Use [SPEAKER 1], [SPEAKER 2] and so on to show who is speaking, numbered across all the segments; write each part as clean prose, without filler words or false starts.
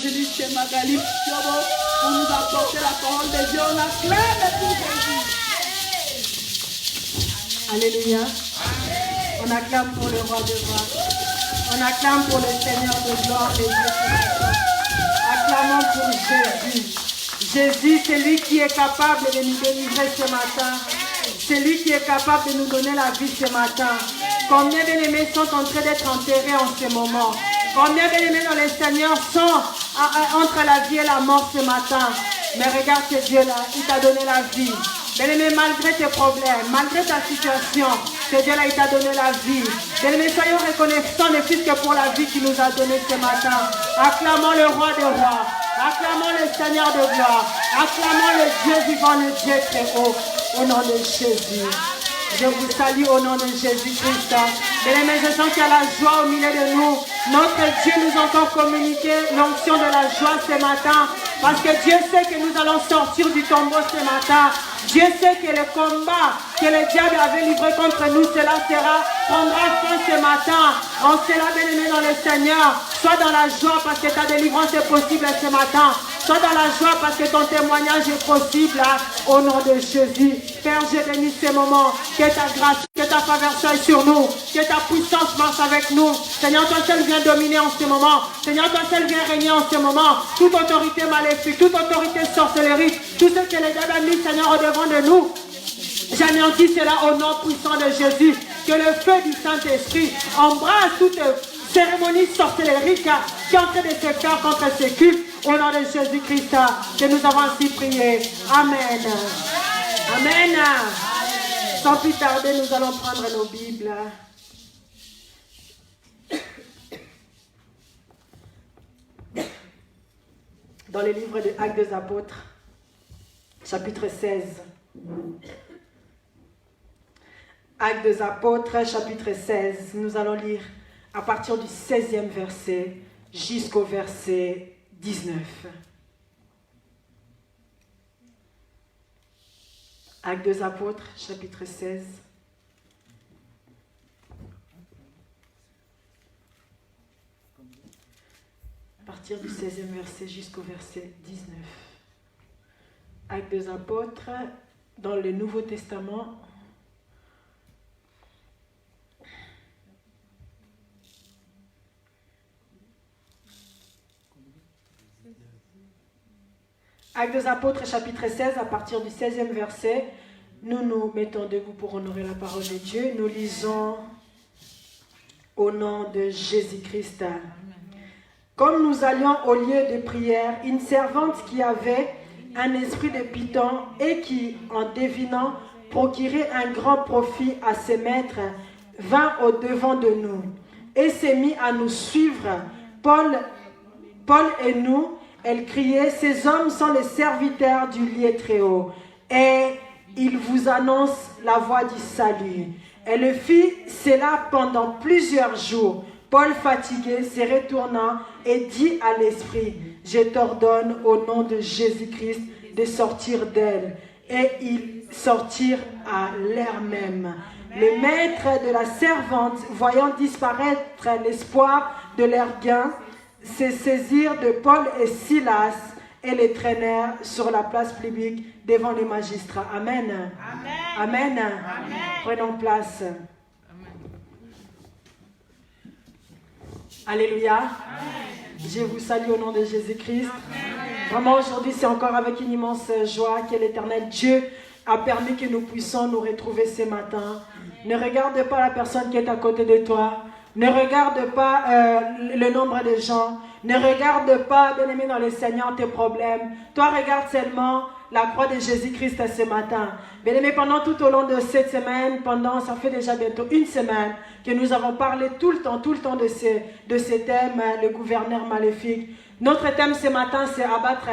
[SPEAKER 1] Jésus, chez Magali, pour nous apporter la parole de Dieu. On acclame pour Jésus. Alléluia. On acclame pour le roi des rois. On acclame pour le Seigneur de gloire et Dieu. Acclamons pour Jésus. Jésus, c'est lui qui est capable de nous délivrer ce matin. C'est lui qui est capable de nous donner la vie ce matin. Combien bien-aimés sont en train d'être enterrés en ce moment? Combien bien-aimés dans le Seigneur sont entre la vie et la mort ce matin? Mais regarde ce Dieu-là, il t'a donné la vie. Bien-aimé, malgré tes problèmes, malgré ta situation, ce Dieu-là, il t'a donné la vie. Bien-aimé, soyons reconnaissants ne fût que pour la vie qu'il nous a donnée ce matin. Acclamons le roi des rois. Acclamons le Seigneur de gloire. Acclamons le Dieu vivant, le Dieu très haut. Au nom de Jésus. Je vous salue au nom de Jésus-Christ. Bien-aimés, je sens qu'il y a la joie au milieu de nous. Notre Dieu nous a encore communiqué l'onction de la joie ce matin. Parce que Dieu sait que nous allons sortir du tombeau ce matin. Dieu sait que le combat que le diable avait livré contre nous, cela prendra fin ce matin. En cela, bien-aimé dans le Seigneur, sois dans la joie parce que ta délivrance est possible ce matin. Sois dans la joie parce que ton témoignage est possible au nom de Jésus. Père, je bénis ces moments. Que ta grâce, que ta faveur soit sur nous. Que ta puissance marche avec nous. Seigneur, toi seul viens dominer en ce moment. Seigneur, toi seul viens régner en ce moment. Toute autorité maléfique, toute autorité sorcellerie, tout ce que les diables a mis, Seigneur, au-devant de nous. J'anéantis cela au nom puissant de Jésus. Que le feu du Saint-Esprit embrasse toute cérémonie sorcellerique qui est en train de se faire contre ce culte. Au nom de Jésus-Christ, que nous avons ainsi prié. Amen. Amen. Sans plus tarder, nous allons prendre nos Bibles. Dans le livre des Actes des Apôtres, chapitre 16. Actes des Apôtres, chapitre 16. Nous allons lire à partir du 16e verset jusqu'au verset 19. Actes des Apôtres, chapitre 16. À partir du 16e verset jusqu'au verset 19. Actes des Apôtres, dans le Nouveau Testament. Actes des Apôtres, chapitre 16, à partir du 16e verset, nous nous mettons debout pour honorer la parole de Dieu. Nous lisons au nom de Jésus-Christ. Comme nous allions au lieu de prière, une servante qui avait un esprit de python et qui, en devinant, procurait un grand profit à ses maîtres, vint au devant de nous et s'est mis à nous suivre. Paul et nous, elle criait, ces hommes sont les serviteurs du lieu très haut et ils vous annoncent la voie du salut. Elle fit cela pendant plusieurs jours. Paul, fatigué, se retourna et dit à l'esprit, je t'ordonne au nom de Jésus-Christ de sortir d'elle. Et ils sortirent à l'heure même. Les maîtres de la servante, voyant disparaître l'espoir de leur gain, se saisirent de Paul et Silas et les traînèrent sur la place publique devant les magistrats. Amen. Amen. Amen. Amen. Prenons place. Amen. Alléluia. Amen. Je vous salue au nom de Jésus-Christ. Vraiment aujourd'hui c'est encore avec une immense joie que l'Éternel Dieu a permis que nous puissions nous retrouver ce matin. Ne regarde pas la personne qui est à côté de toi. Ne regarde pas le nombre de gens. Ne regarde pas, bien-aimé dans le Seigneur, tes problèmes. Toi, regarde seulement la croix de Jésus-Christ ce matin. Bien-aimé, pendant tout au long de cette semaine, ça fait déjà bientôt une semaine que nous avons parlé tout le temps de ce thème, le gouverneur maléfique. Notre thème ce matin, c'est abattre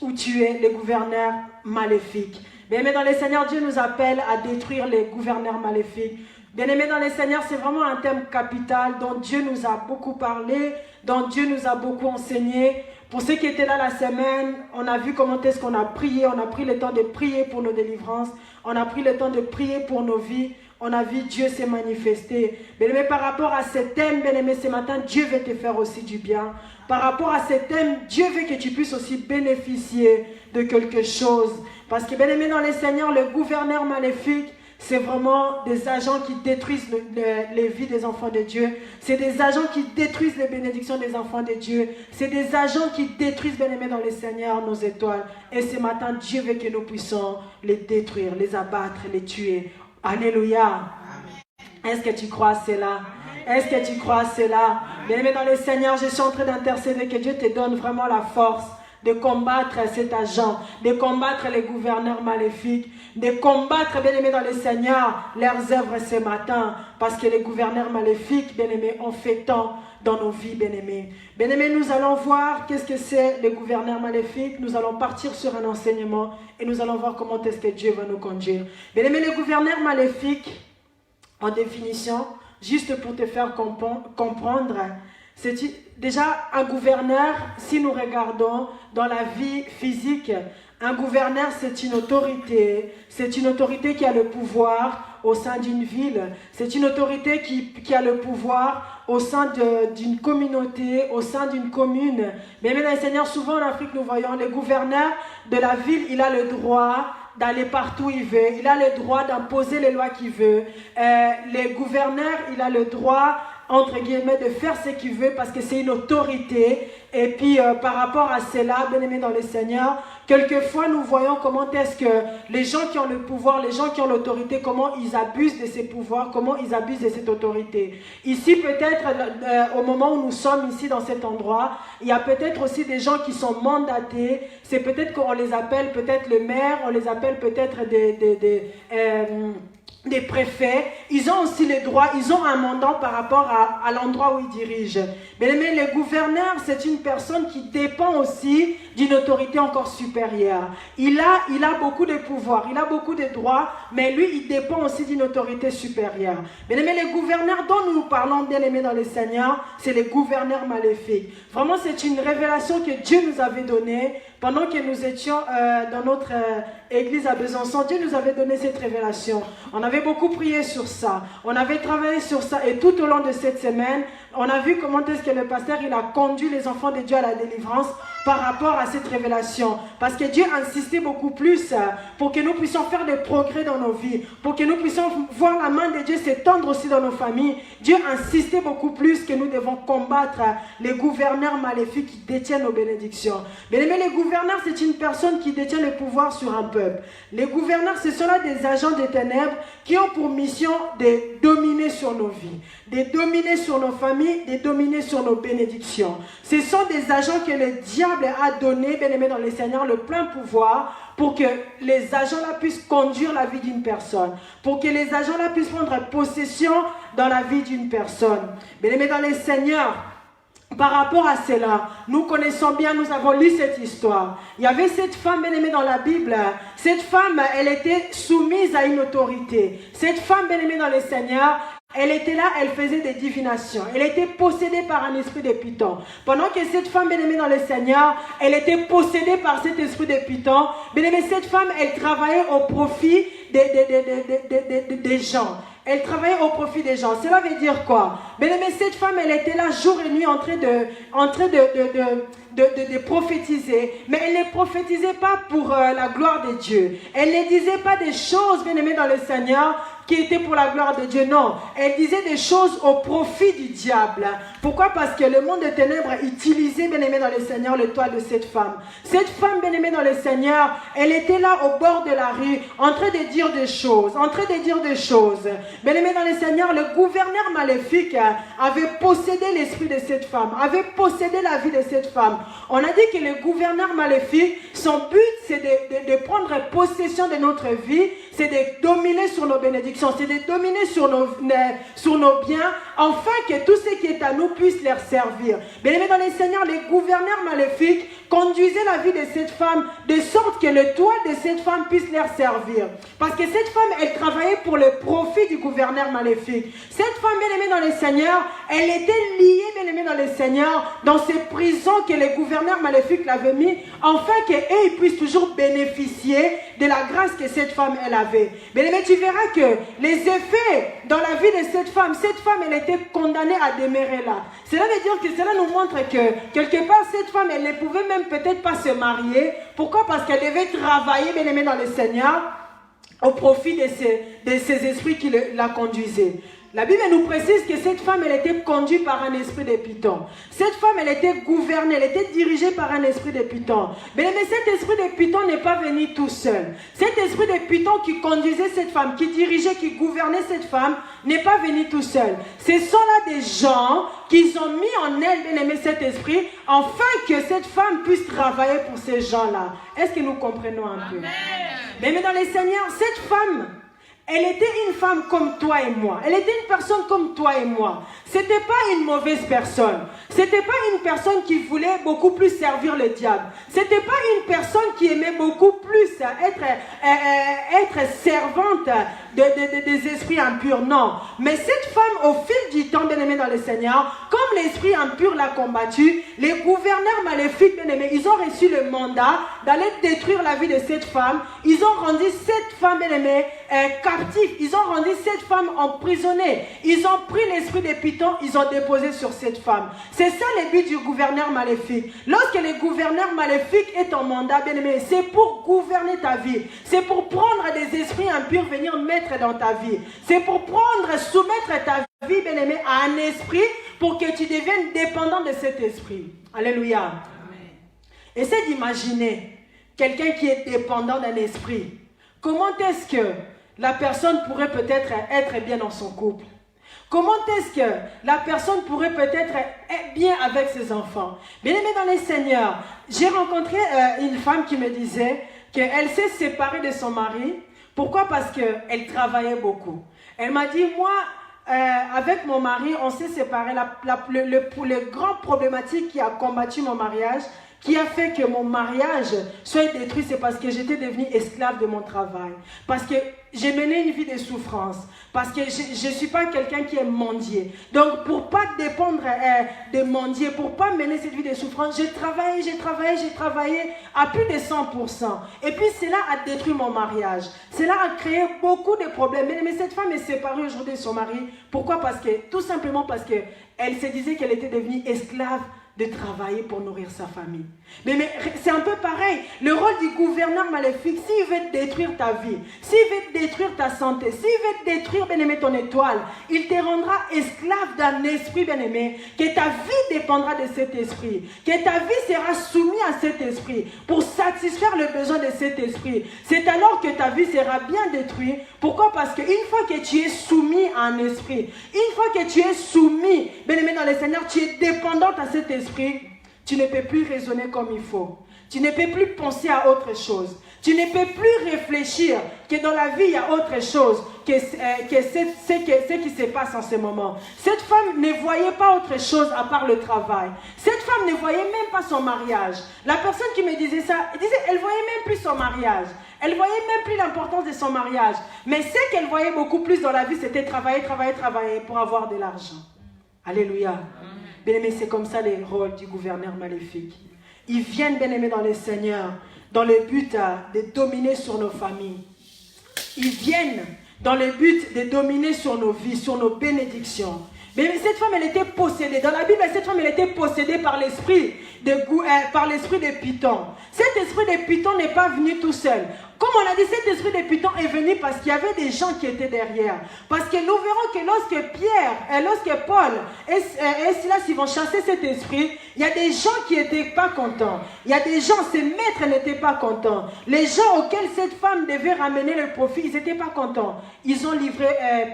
[SPEAKER 1] ou tuer les gouverneurs maléfiques. Bien-aimé dans le Seigneur, Dieu nous appelle à détruire les gouverneurs maléfiques. Bien-aimés dans le Seigneur, c'est vraiment un thème capital dont Dieu nous a beaucoup parlé, dont Dieu nous a beaucoup enseigné. Pour ceux qui étaient là la semaine, on a vu comment est-ce qu'on a prié, on a pris le temps de prier pour nos délivrances, on a pris le temps de prier pour nos vies, on a vu Dieu s'est manifesté. Bien-aimé, par rapport à ce thème, bien-aimé, ce matin, Dieu veut te faire aussi du bien. Par rapport à ce thème, Dieu veut que tu puisses aussi bénéficier de quelque chose. Parce que, bien-aimé, dans les Seigneurs, le gouverneur maléfique, c'est vraiment des agents qui détruisent les vies des enfants de Dieu. C'est des agents qui détruisent les bénédictions des enfants de Dieu. C'est des agents qui détruisent, bien-aimés dans les Seigneurs, nos étoiles. Et ce matin, Dieu veut que nous puissions les détruire, les abattre, les tuer. Alléluia. Est-ce que tu crois à cela? Est-ce que tu crois à cela? Bien-aimé dans le Seigneur, je suis en train d'intercéder que Dieu te donne vraiment la force de combattre cet agent, de combattre les gouverneurs maléfiques, de combattre, bien-aimés dans le Seigneur, leurs œuvres ce matin, parce que les gouverneurs maléfiques, bien-aimés, ont fait tant dans nos vies, bien-aimés. Bien-aimés, nous allons voir qu'est-ce que c'est les gouverneurs maléfiques. Nous allons partir sur un enseignement et nous allons voir comment est-ce que Dieu va nous conduire. Bien-aimés, les gouverneurs maléfiques, en définition, juste pour te faire comprendre, c'est déjà un gouverneur, si nous regardons dans la vie physique, un gouverneur c'est une autorité qui a le pouvoir au sein d'une ville, c'est une autorité qui a le pouvoir au sein d'une communauté, au sein d'une commune. Mais maintenant, Seigneur, souvent en Afrique, nous voyons les gouverneurs de la ville, il a le droit d'aller partout où il veut, il a le droit d'imposer les lois qu'il veut. Les gouverneurs, il a le droit, entre guillemets, de faire ce qu'il veut parce que c'est une autorité. Et puis par rapport à cela, bien aimé dans le Seigneur, quelquefois nous voyons comment est-ce que les gens qui ont le pouvoir, les gens qui ont l'autorité, comment ils abusent de ces pouvoirs, comment ils abusent de cette autorité. Ici peut-être, au moment où nous sommes ici dans cet endroit, il y a peut-être aussi des gens qui sont mandatés. C'est peut-être qu'on les appelle peut-être le maire, on les appelle peut-être des préfets. Ils ont aussi les droits, ils ont un mandat par rapport à l'endroit où ils dirigent. Mais le gouverneur, c'est une personne qui dépend aussi d'une autorité encore supérieure. Il a beaucoup de pouvoir, il a beaucoup de droits, mais lui, il dépend aussi d'une autorité supérieure. Mais les gouverneurs dont nous parlons, bien aimés dans le Seigneur, c'est les gouverneurs maléfiques. Vraiment, c'est une révélation que Dieu nous avait donnée pendant que nous étions dans notre église à Besançon. Dieu nous avait donné cette révélation. On avait beaucoup prié sur ça. On avait travaillé sur ça. Et tout au long de cette semaine, on a vu comment est-ce que le pasteur il a conduit les enfants de Dieu à la délivrance par rapport à cette révélation. Parce que Dieu insistait beaucoup plus pour que nous puissions faire des progrès dans nos vies, pour que nous puissions voir la main de Dieu s'étendre aussi dans nos familles. Dieu insistait beaucoup plus que nous devons combattre les gouverneurs maléfiques qui détiennent nos bénédictions. Bien aimé, les gouverneurs, c'est une personne qui détient le pouvoir sur un peuple. Les gouverneurs, ce sont là des agents des ténèbres qui ont pour mission de dominer sur nos vies, de dominer sur nos familles, de dominer sur nos bénédictions. Ce sont des agents que le diable a donné, bien aimé dans le Seigneur, le plein pouvoir pour que les agents-là puissent conduire la vie d'une personne, pour que les agents-là puissent prendre possession dans la vie d'une personne. Bien aimé dans le Seigneur, par rapport à cela, nous connaissons bien, nous avons lu cette histoire. Il y avait cette femme bien aimée dans la Bible. Cette femme, elle était soumise à une autorité. Cette femme bien aimée dans le Seigneur, elle était là, elle faisait des divinations. Elle était possédée par un esprit de Python. Pendant que cette femme bien aimée dans le Seigneur, elle était possédée par cet esprit de Python. Bien aimée, cette femme, elle travaillait au profit des gens. Elle travaillait au profit des gens. Cela veut dire quoi? Bien aimé, cette femme, elle était là jour et nuit en train de prophétiser. Mais elle ne prophétisait pas pour la gloire de Dieu. Elle ne disait pas des choses, bien aimé, dans le Seigneur, qui étaient pour la gloire de Dieu. Non. Elle disait des choses au profit du diable. Pourquoi? Parce que le monde des ténèbres utilisait, bien aimé, dans le Seigneur, le toit de cette femme. Cette femme, bien aimée dans le Seigneur, elle était là au bord de la rue, en train de dire des choses, Bien aimé dans le Seigneur, le gouverneur maléfique avait possédé l'esprit de cette femme, avait possédé la vie de cette femme. On a dit que le gouverneur maléfique, son but, c'est de prendre possession de notre vie, c'est de dominer sur nos bénédictions, c'est de dominer sur nos biens, afin que tout ce qui est à nous puisse leur servir. Bien aimé dans le Seigneur, les gouverneurs maléfiques conduisaient la vie de cette femme de sorte que le toit de cette femme puisse leur servir. Parce que cette femme, elle travaillait pour le profit du gouverneur maléfique. Cette femme, bien aimée dans le Seigneur, Seigneur, elle était liée, bien aimée dans le Seigneur, dans ces prisons que les gouverneurs maléfiques l'avaient mis, afin qu'eux puissent toujours bénéficier de la grâce que cette femme, elle avait. Bien aimé, tu verras que les effets dans la vie de cette femme, elle était condamnée à demeurer là. Cela veut dire que cela nous montre que, quelque part, cette femme, elle ne pouvait même peut-être pas se marier. Pourquoi? Parce qu'elle devait travailler, bien aimé dans le Seigneur, au profit de ces esprits qui la conduisaient. La Bible nous précise que cette femme, elle était conduite par un esprit de Python. Cette femme, elle était gouvernée, elle était dirigée par un esprit de Python. Mais cet esprit de Python n'est pas venu tout seul. Cet esprit de Python qui conduisait cette femme, qui dirigeait, qui gouvernait cette femme, n'est pas venu tout seul. Ce sont là des gens qui ont mis en elle, bien aimé, cet esprit, afin que cette femme puisse travailler pour ces gens-là. Est-ce que nous comprenons un peu? Mais dans les Seigneurs, cette femme, elle était une femme comme toi et moi. Elle était une personne comme toi et moi. C'était pas une mauvaise personne. C'était pas une personne qui voulait beaucoup plus servir le diable. C'était pas une personne qui aimait beaucoup plus être servante des esprits impurs. Non. Mais cette femme, au fil du temps, bien aimée dans le Seigneur, comme l'esprit impur l'a combattu, les gouverneurs maléfiques, bien aimés, ils ont reçu le mandat d'aller détruire la vie de cette femme. Ils ont rendu cette femme, bien aimée, captive. Ils ont rendu cette femme emprisonnée. Ils ont pris l'esprit de Python, ils ont déposé sur cette femme. C'est ça le but du gouverneur maléfique. Lorsque le gouverneur maléfique est en mandat, bien aimé, c'est pour gouverner ta vie. C'est pour prendre des esprits impurs, venir mettre dans ta vie. C'est pour soumettre ta vie, bien aimé, à un esprit pour que tu deviennes dépendant de cet esprit. Alléluia. Amen. Essaie d'imaginer quelqu'un qui est dépendant d'un esprit. Comment est-ce que la personne pourrait peut-être être bien dans son couple? Comment est-ce que la personne pourrait peut-être être bien avec ses enfants? Bien aimé dans les Seigneurs, j'ai rencontré une femme qui me disait qu'elle s'est séparée de son mari. Pourquoi? Parce qu'elle travaillait beaucoup. Elle m'a dit, moi, avec mon mari, on s'est séparés. Le grand problématique qui a combattu mon mariage, qui a fait que mon mariage soit détruit, c'est parce que j'étais devenue esclave de mon travail. Parce que j'ai mené une vie de souffrance. Parce que je ne suis pas quelqu'un qui est mendier. Donc, pour ne pas dépendre de mendier, pour ne pas mener cette vie de souffrance, j'ai travaillé à plus de 100%. Et puis, cela a détruit mon mariage. Cela a créé beaucoup de problèmes. Mais cette femme est séparée aujourd'hui de son mari. Pourquoi? Tout simplement parce qu'elle se disait qu'elle était devenue esclave de travailler pour nourrir sa famille. Mais c'est un peu pareil. Le rôle du gouverneur maléfique, s'il veut détruire ta vie, s'il veut détruire ta santé, s'il veut détruire, bien-aimé, ton étoile, il te rendra esclave d'un esprit, bien-aimé, que ta vie dépendra de cet esprit, que ta vie sera soumise à cet esprit, pour satisfaire le besoin de cet esprit. C'est alors que ta vie sera bien détruite. Pourquoi? Parce qu'une fois que tu es soumis à un esprit, une fois que tu es soumis, bien-aimé dans le Seigneur, tu es dépendante à cet esprit, tu ne peux plus raisonner comme il faut. Tu ne peux plus penser à autre chose. Tu ne peux plus réfléchir que dans la vie, il y a autre chose que ce qui se passe en ce moment. Cette femme ne voyait pas autre chose à part le travail. Cette femme ne voyait même pas son mariage. La personne qui me disait ça, elle voyait même plus son mariage. Elle voyait même plus l'importance de son mariage. Mais ce qu'elle voyait beaucoup plus dans la vie, c'était travailler pour avoir de l'argent. Alléluia. Bien-aimé, c'est comme ça les rôles du gouverneur maléfique. Ils viennent, bien-aimés, dans le Seigneur, dans le but de dominer sur nos familles. Ils viennent dans le but de dominer sur nos vies, sur nos bénédictions. Mais cette femme, elle était possédée. Dans la Bible, cette femme, elle était possédée par l'esprit de Python. Cet esprit de Python n'est pas venu tout seul. Comme on a dit, cet esprit de Python est venu parce qu'il y avait des gens qui étaient derrière. Parce que nous verrons que lorsque Paul et Silas ils vont chasser cet esprit, il y a des gens qui n'étaient pas contents. Il y a des gens, ces maîtres n'étaient pas contents. Les gens auxquels cette femme devait ramener le profit, ils n'étaient pas contents. Ils ont livré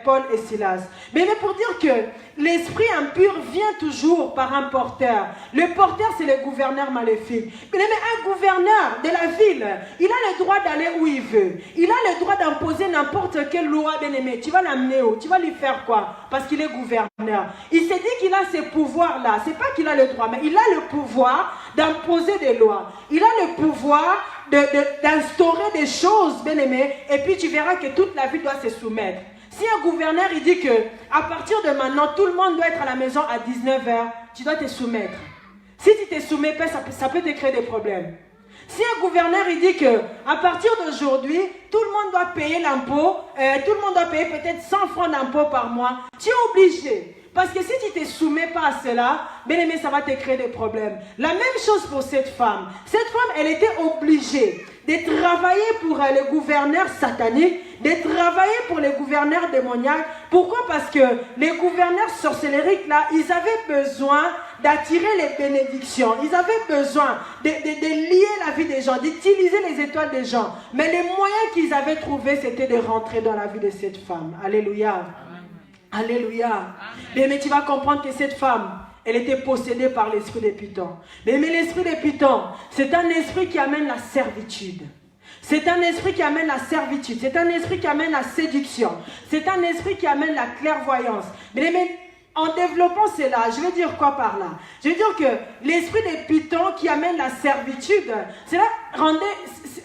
[SPEAKER 1] Paul et Silas. Mais pour dire que l'esprit impur vient toujours par un porteur. Le porteur, c'est le gouverneur maléfique. Mais un gouverneur de la ville, il a le droit d'aller où il veut. Il a le droit d'imposer n'importe quelle loi, bien-aimé. Tu vas l'amener où? Tu vas lui faire quoi? Parce qu'il est gouverneur. Il s'est dit qu'il a ces pouvoirs-là. C'est pas qu'il a le droit, mais il a le pouvoir d'imposer des lois. Il a le pouvoir d'instaurer des choses, bien-aimé. Et puis tu verras que toute la vie doit se soumettre. Si un gouverneur il dit que à partir de maintenant, tout le monde doit être à la maison à 19h, tu dois te soumettre. Si tu te soumets pas, ça peut te créer des problèmes. Si un gouverneur il dit que à partir d'aujourd'hui, tout le monde doit payer l'impôt, tout le monde doit payer peut-être 100 francs d'impôt par mois, tu es obligé. Parce que si tu ne te soumets pas à cela, bien aimé, ça va te créer des problèmes. La même chose pour cette femme. Cette femme, elle était obligée de travailler pour les gouverneurs sataniques, de travailler pour les gouverneurs démoniaques. Pourquoi? Parce que les gouverneurs sorcellériques, là, ils avaient besoin d'attirer les bénédictions. Ils avaient besoin de lier la vie des gens, d'utiliser les étoiles des gens. Mais les moyens qu'ils avaient trouvés, c'était de rentrer dans la vie de cette femme. Alléluia. Alléluia. Mais tu vas comprendre que cette femme, elle était possédée par l'esprit des pitons. Mais l'esprit des pitons, c'est un esprit qui amène la servitude. C'est un esprit qui amène la servitude. C'est un esprit qui amène la séduction. C'est un esprit qui amène la clairvoyance. Mais en développant cela, je veux dire quoi par là? Je veux dire que l'esprit des pitons qui amène la servitude, cela rendait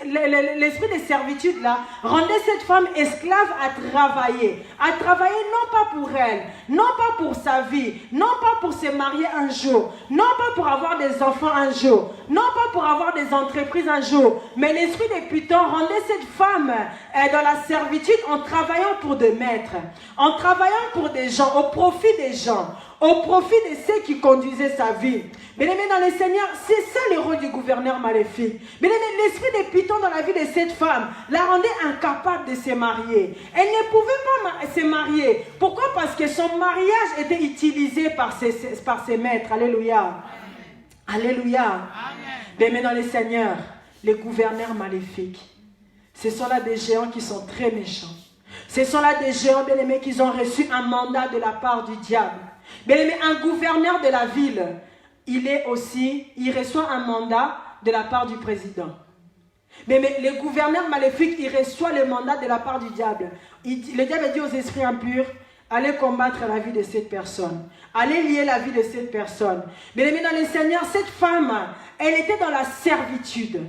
[SPEAKER 1] l'esprit de servitude là, rendait cette femme esclave à travailler non pas pour elle, non pas pour sa vie, non pas pour se marier un jour, non pas pour avoir des enfants un jour, non pas pour avoir des entreprises un jour, mais l'esprit des pitons rendait cette femme dans la servitude en travaillant pour des maîtres, en travaillant pour des gens, au profit des gens, au profit de ceux qui conduisaient sa vie. Bien-aimés dans le Seigneur, c'est ça le rôle du gouverneur maléfique. Bien-aimés, l'esprit des pitons dans la vie de cette femme la rendait incapable de se marier. Elle ne pouvait pas se marier. Pourquoi? Parce que son mariage était utilisé par ses maîtres. Alléluia. Alléluia. Bien-aimés dans le Seigneur, les gouverneurs maléfiques, ce sont là des géants qui sont très méchants. Ce sont là des géants, bien-aimés, qui ont reçu un mandat de la part du diable. Bien-aimés, un gouverneur de la ville, il reçoit un mandat de la part du président. Mais les gouverneurs maléfiques, ils reçoivent le mandat de la part du diable. Le diable dit aux esprits impurs, allez combattre la vie de cette personne. Allez lier la vie de cette personne. Bien-aimés dans le Seigneur, cette femme, elle était dans la servitude.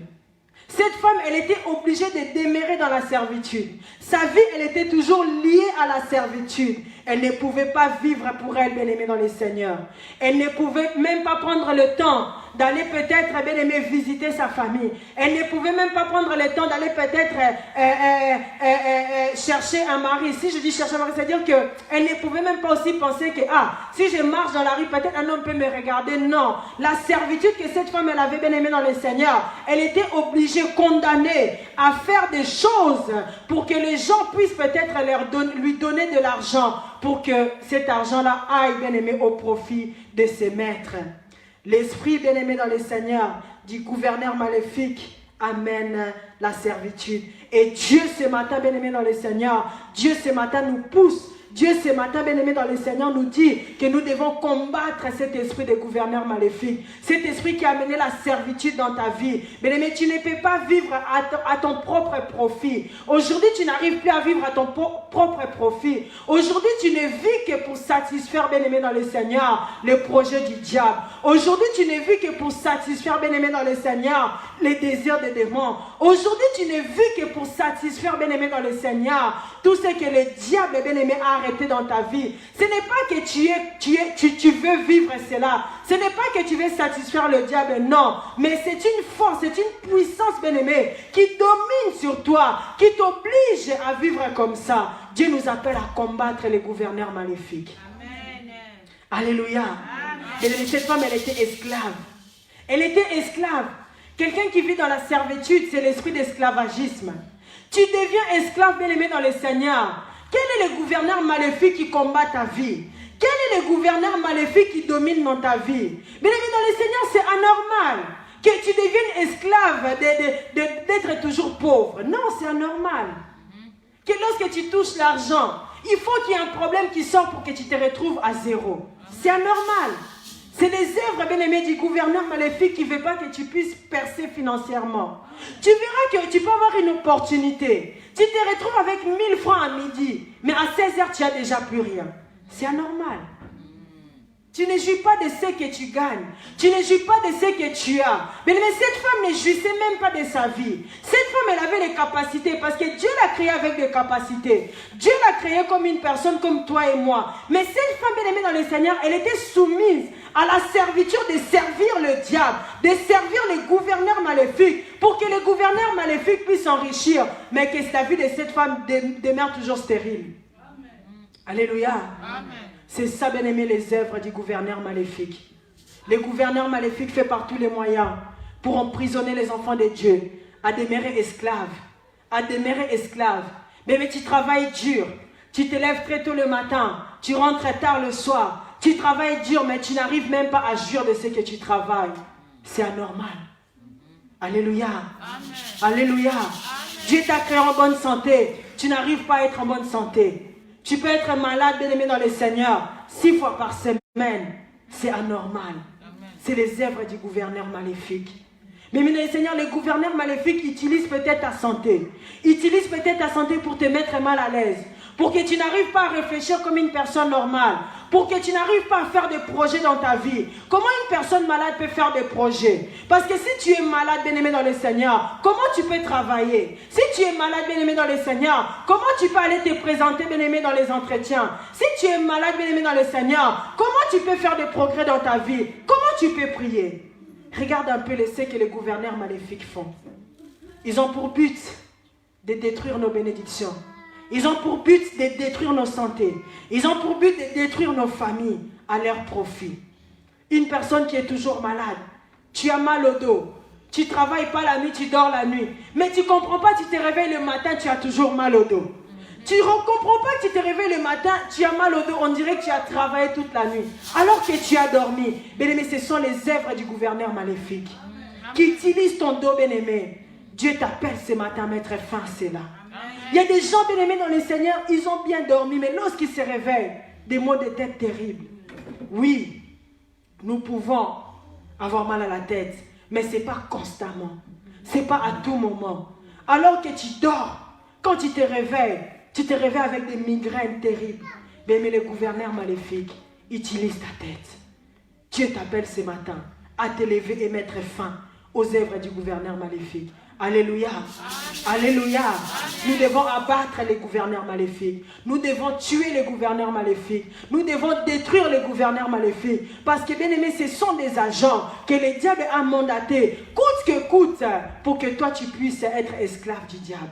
[SPEAKER 1] Cette femme, elle était obligée de demeurer dans la servitude. Sa vie, elle était toujours liée à la servitude. Elle ne pouvait pas vivre pour elle, bien-aimée dans le Seigneur. Elle ne pouvait même pas prendre le temps d'aller peut-être, bien-aimée, visiter sa famille. Elle ne pouvait même pas prendre le temps d'aller peut-être chercher un mari. Si je dis chercher un mari, c'est-à-dire qu'elle ne pouvait même pas aussi penser que, si je marche dans la rue, peut-être un homme peut me regarder. Non. La servitude que cette femme, elle avait, bien-aimée dans le Seigneur, elle était obligée, condamnée à faire des choses pour que les gens puissent peut-être lui donner de l'argent, pour que cet argent-là aille, bien-aimé, au profit de ses maîtres. L'esprit, bien-aimé dans le Seigneur, du gouverneur maléfique amène la servitude. Et Dieu, ce matin, bien-aimé dans le Seigneur, Dieu, ce matin, nous pousse. Dieu, ce matin, bien-aimé dans le Seigneur, nous dit que nous devons combattre cet esprit de gouverneur maléfique. Cet esprit qui a amené la servitude dans ta vie. Bien-aimé, tu ne peux pas vivre à ton propre profit. Aujourd'hui, tu n'arrives plus à vivre à ton propre profit. Aujourd'hui, tu ne vis que pour satisfaire, bien-aimé dans le Seigneur, les projets du diable. Aujourd'hui, tu ne vis que pour satisfaire, bien-aimé dans le Seigneur, les désirs des démons. Aujourd'hui, tu ne vis que pour satisfaire, bien-aimé dans le Seigneur, tout ce que le diable, bien-aimé, a arrêté dans ta vie. Ce n'est pas que tu veux vivre cela. Ce n'est pas que tu veux satisfaire le diable, non. Mais c'est une force, c'est une puissance, bien-aimé, qui domine sur toi, qui t'oblige à vivre comme ça. Dieu nous appelle à combattre les gouverneurs maléfiques. Amen. Alléluia. Amen. Et cette femme, elle était esclave. Elle était esclave. Quelqu'un qui vit dans la servitude, c'est l'esprit d'esclavagisme. Tu deviens esclave, bien-aimé dans le Seigneur. Quel est le gouverneur maléfique qui combat ta vie? Quel est le gouverneur maléfique qui domine dans ta vie? Bien-aimé dans le Seigneur, c'est anormal que tu deviennes esclave d'être toujours pauvre. Non, c'est anormal. Que lorsque tu touches l'argent, il faut qu'il y ait un problème qui sort pour que tu te retrouves à zéro. C'est anormal. C'est les œuvres, bien-aimés, du gouverneur maléfique qui ne veut pas que tu puisses percer financièrement. Tu verras que tu peux avoir une opportunité. Tu te retrouves avec 1000 francs à midi, mais à 16h, tu n'as déjà plus rien. C'est anormal. Tu ne jouis pas de ce que tu gagnes. Tu ne jouis pas de ce que tu as. Mais cette femme ne jouissait même pas de sa vie. Cette femme, elle avait les capacités parce que Dieu l'a créée avec des capacités. Dieu l'a créée comme une personne comme toi et moi. Mais cette femme bien aimée dans le Seigneur, elle était soumise à la servitude de servir le diable, de servir les gouverneurs maléfiques pour que les gouverneurs maléfiques puissent s'enrichir. Mais que la vie de cette femme demeure toujours stérile. Amen. Alléluia. Amen. C'est ça, bien aimé, les œuvres du gouverneur maléfique. Le gouverneur maléfique fait par tous les moyens pour emprisonner les enfants de Dieu, à demeurer esclaves. À demeurer esclaves. Mais tu travailles dur. Tu te lèves très tôt le matin. Tu rentres tard le soir. Tu travailles dur, mais tu n'arrives même pas à jouir de ce que tu travailles. C'est anormal. Alléluia. Amen. Alléluia. Amen. Dieu t'a créé en bonne santé. Tu n'arrives pas à être en bonne santé. Tu peux être malade, bien-aimé dans le Seigneur, 6 fois par semaine. C'est anormal. C'est les œuvres du gouverneur maléfique. Mais dans le Seigneur, les gouverneurs maléfiques utilisent peut-être ta santé. Utilisent peut-être ta santé pour te mettre mal à l'aise. Pour que tu n'arrives pas à réfléchir comme une personne normale. Pour que tu n'arrives pas à faire des projets dans ta vie. Comment une personne malade peut faire des projets? Parce que si tu es malade, bien-aimé dans le Seigneur, comment tu peux travailler? Si tu es malade, bien-aimé dans le Seigneur, comment tu peux aller te présenter, bien-aimé, dans les entretiens? Si tu es malade, bien-aimé dans le Seigneur, comment tu peux faire des progrès dans ta vie? Comment tu peux prier? Regarde un peu ce que les gouverneurs maléfiques font. Ils ont pour but de détruire nos bénédictions. Ils ont pour but de détruire nos santé. Ils ont pour but de détruire nos familles à leur profit. Une personne qui est toujours malade, tu as mal au dos, tu ne travailles pas la nuit, tu dors la nuit. Mais tu ne comprends pas, tu te réveilles le matin, tu as toujours mal au dos. Tu ne comprends pas que tu te réveilles le matin, tu as mal au dos, on dirait que tu as travaillé toute la nuit. Alors que tu as dormi. Bien-aimé, ce sont les œuvres du gouverneur maléfique qui utilisent ton dos, bien-aimé. Dieu t'appelle ce matin à mettre fin à cela. Il y a des gens bien-aimés dans le Seigneur, ils ont bien dormi, mais lorsqu'ils se réveillent, des maux de tête terribles. Oui, nous pouvons avoir mal à la tête, mais ce n'est pas constamment. Ce n'est pas à tout moment. Alors que tu dors, quand tu te réveilles avec des migraines terribles. Mais les gouverneurs maléfiques utilisent ta tête. Dieu t'appelle ce matin à te lever et mettre fin aux œuvres du gouverneur maléfique. Alléluia. Alléluia. Nous devons abattre les gouverneurs maléfiques. Nous devons tuer les gouverneurs maléfiques. Nous devons détruire les gouverneurs maléfiques. Parce que, bien aimé, ce sont des agents que le diable a mandatés, coûte que coûte, pour que toi tu puisses être esclave du diable.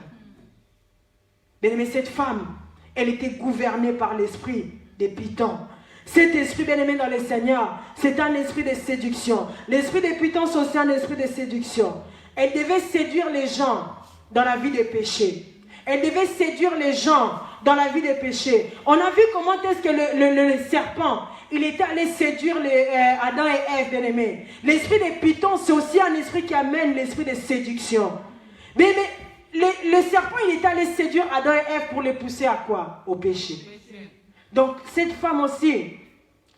[SPEAKER 1] Bien aimé, cette femme, elle était gouvernée par l'esprit de Python. Cet esprit, bien aimé dans le Seigneur, c'est un esprit de séduction. L'esprit de Python, c'est aussi un esprit de séduction. Elle devait séduire les gens dans la vie des péchés. Elle devait séduire les gens dans la vie des péchés. On a vu comment est-ce que le serpent, il était allé séduire Adam et Ève, bien aimé. L'esprit de Python, c'est aussi un esprit qui amène l'esprit de séduction. Mais le serpent, il était allé séduire Adam et Ève pour les pousser à quoi? Au péché. Donc, cette femme aussi,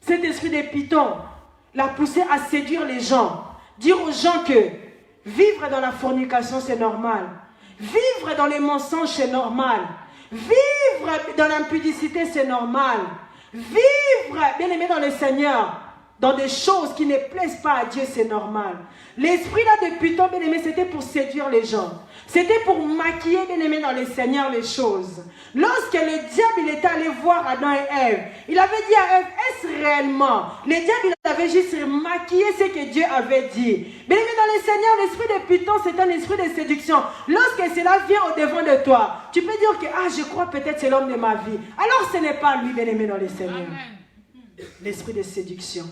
[SPEAKER 1] cet esprit de Python, l'a poussé à séduire les gens. Dire aux gens que vivre dans la fornication, c'est normal. Vivre dans les mensonges, c'est normal. Vivre dans l'impudicité, c'est normal. Vivre, bien aimé dans le Seigneur, dans des choses qui ne plaisent pas à Dieu, c'est normal. L'esprit là de Python, bien aimé, c'était pour séduire les gens. C'était pour maquiller, bien aimé, dans le Seigneur les choses. Lorsque le diable il était allé voir Adam et Ève, il avait dit à Ève, est-ce réellement? Le diable il avait juste maquillé ce que Dieu avait dit. Bien aimé, dans le Seigneur, l'esprit de Python, c'est un esprit de séduction. Lorsque cela vient au devant de toi, tu peux dire que je crois peut-être c'est l'homme de ma vie. Alors ce n'est pas lui, bien aimé, dans le Seigneur. L'esprit de séduction.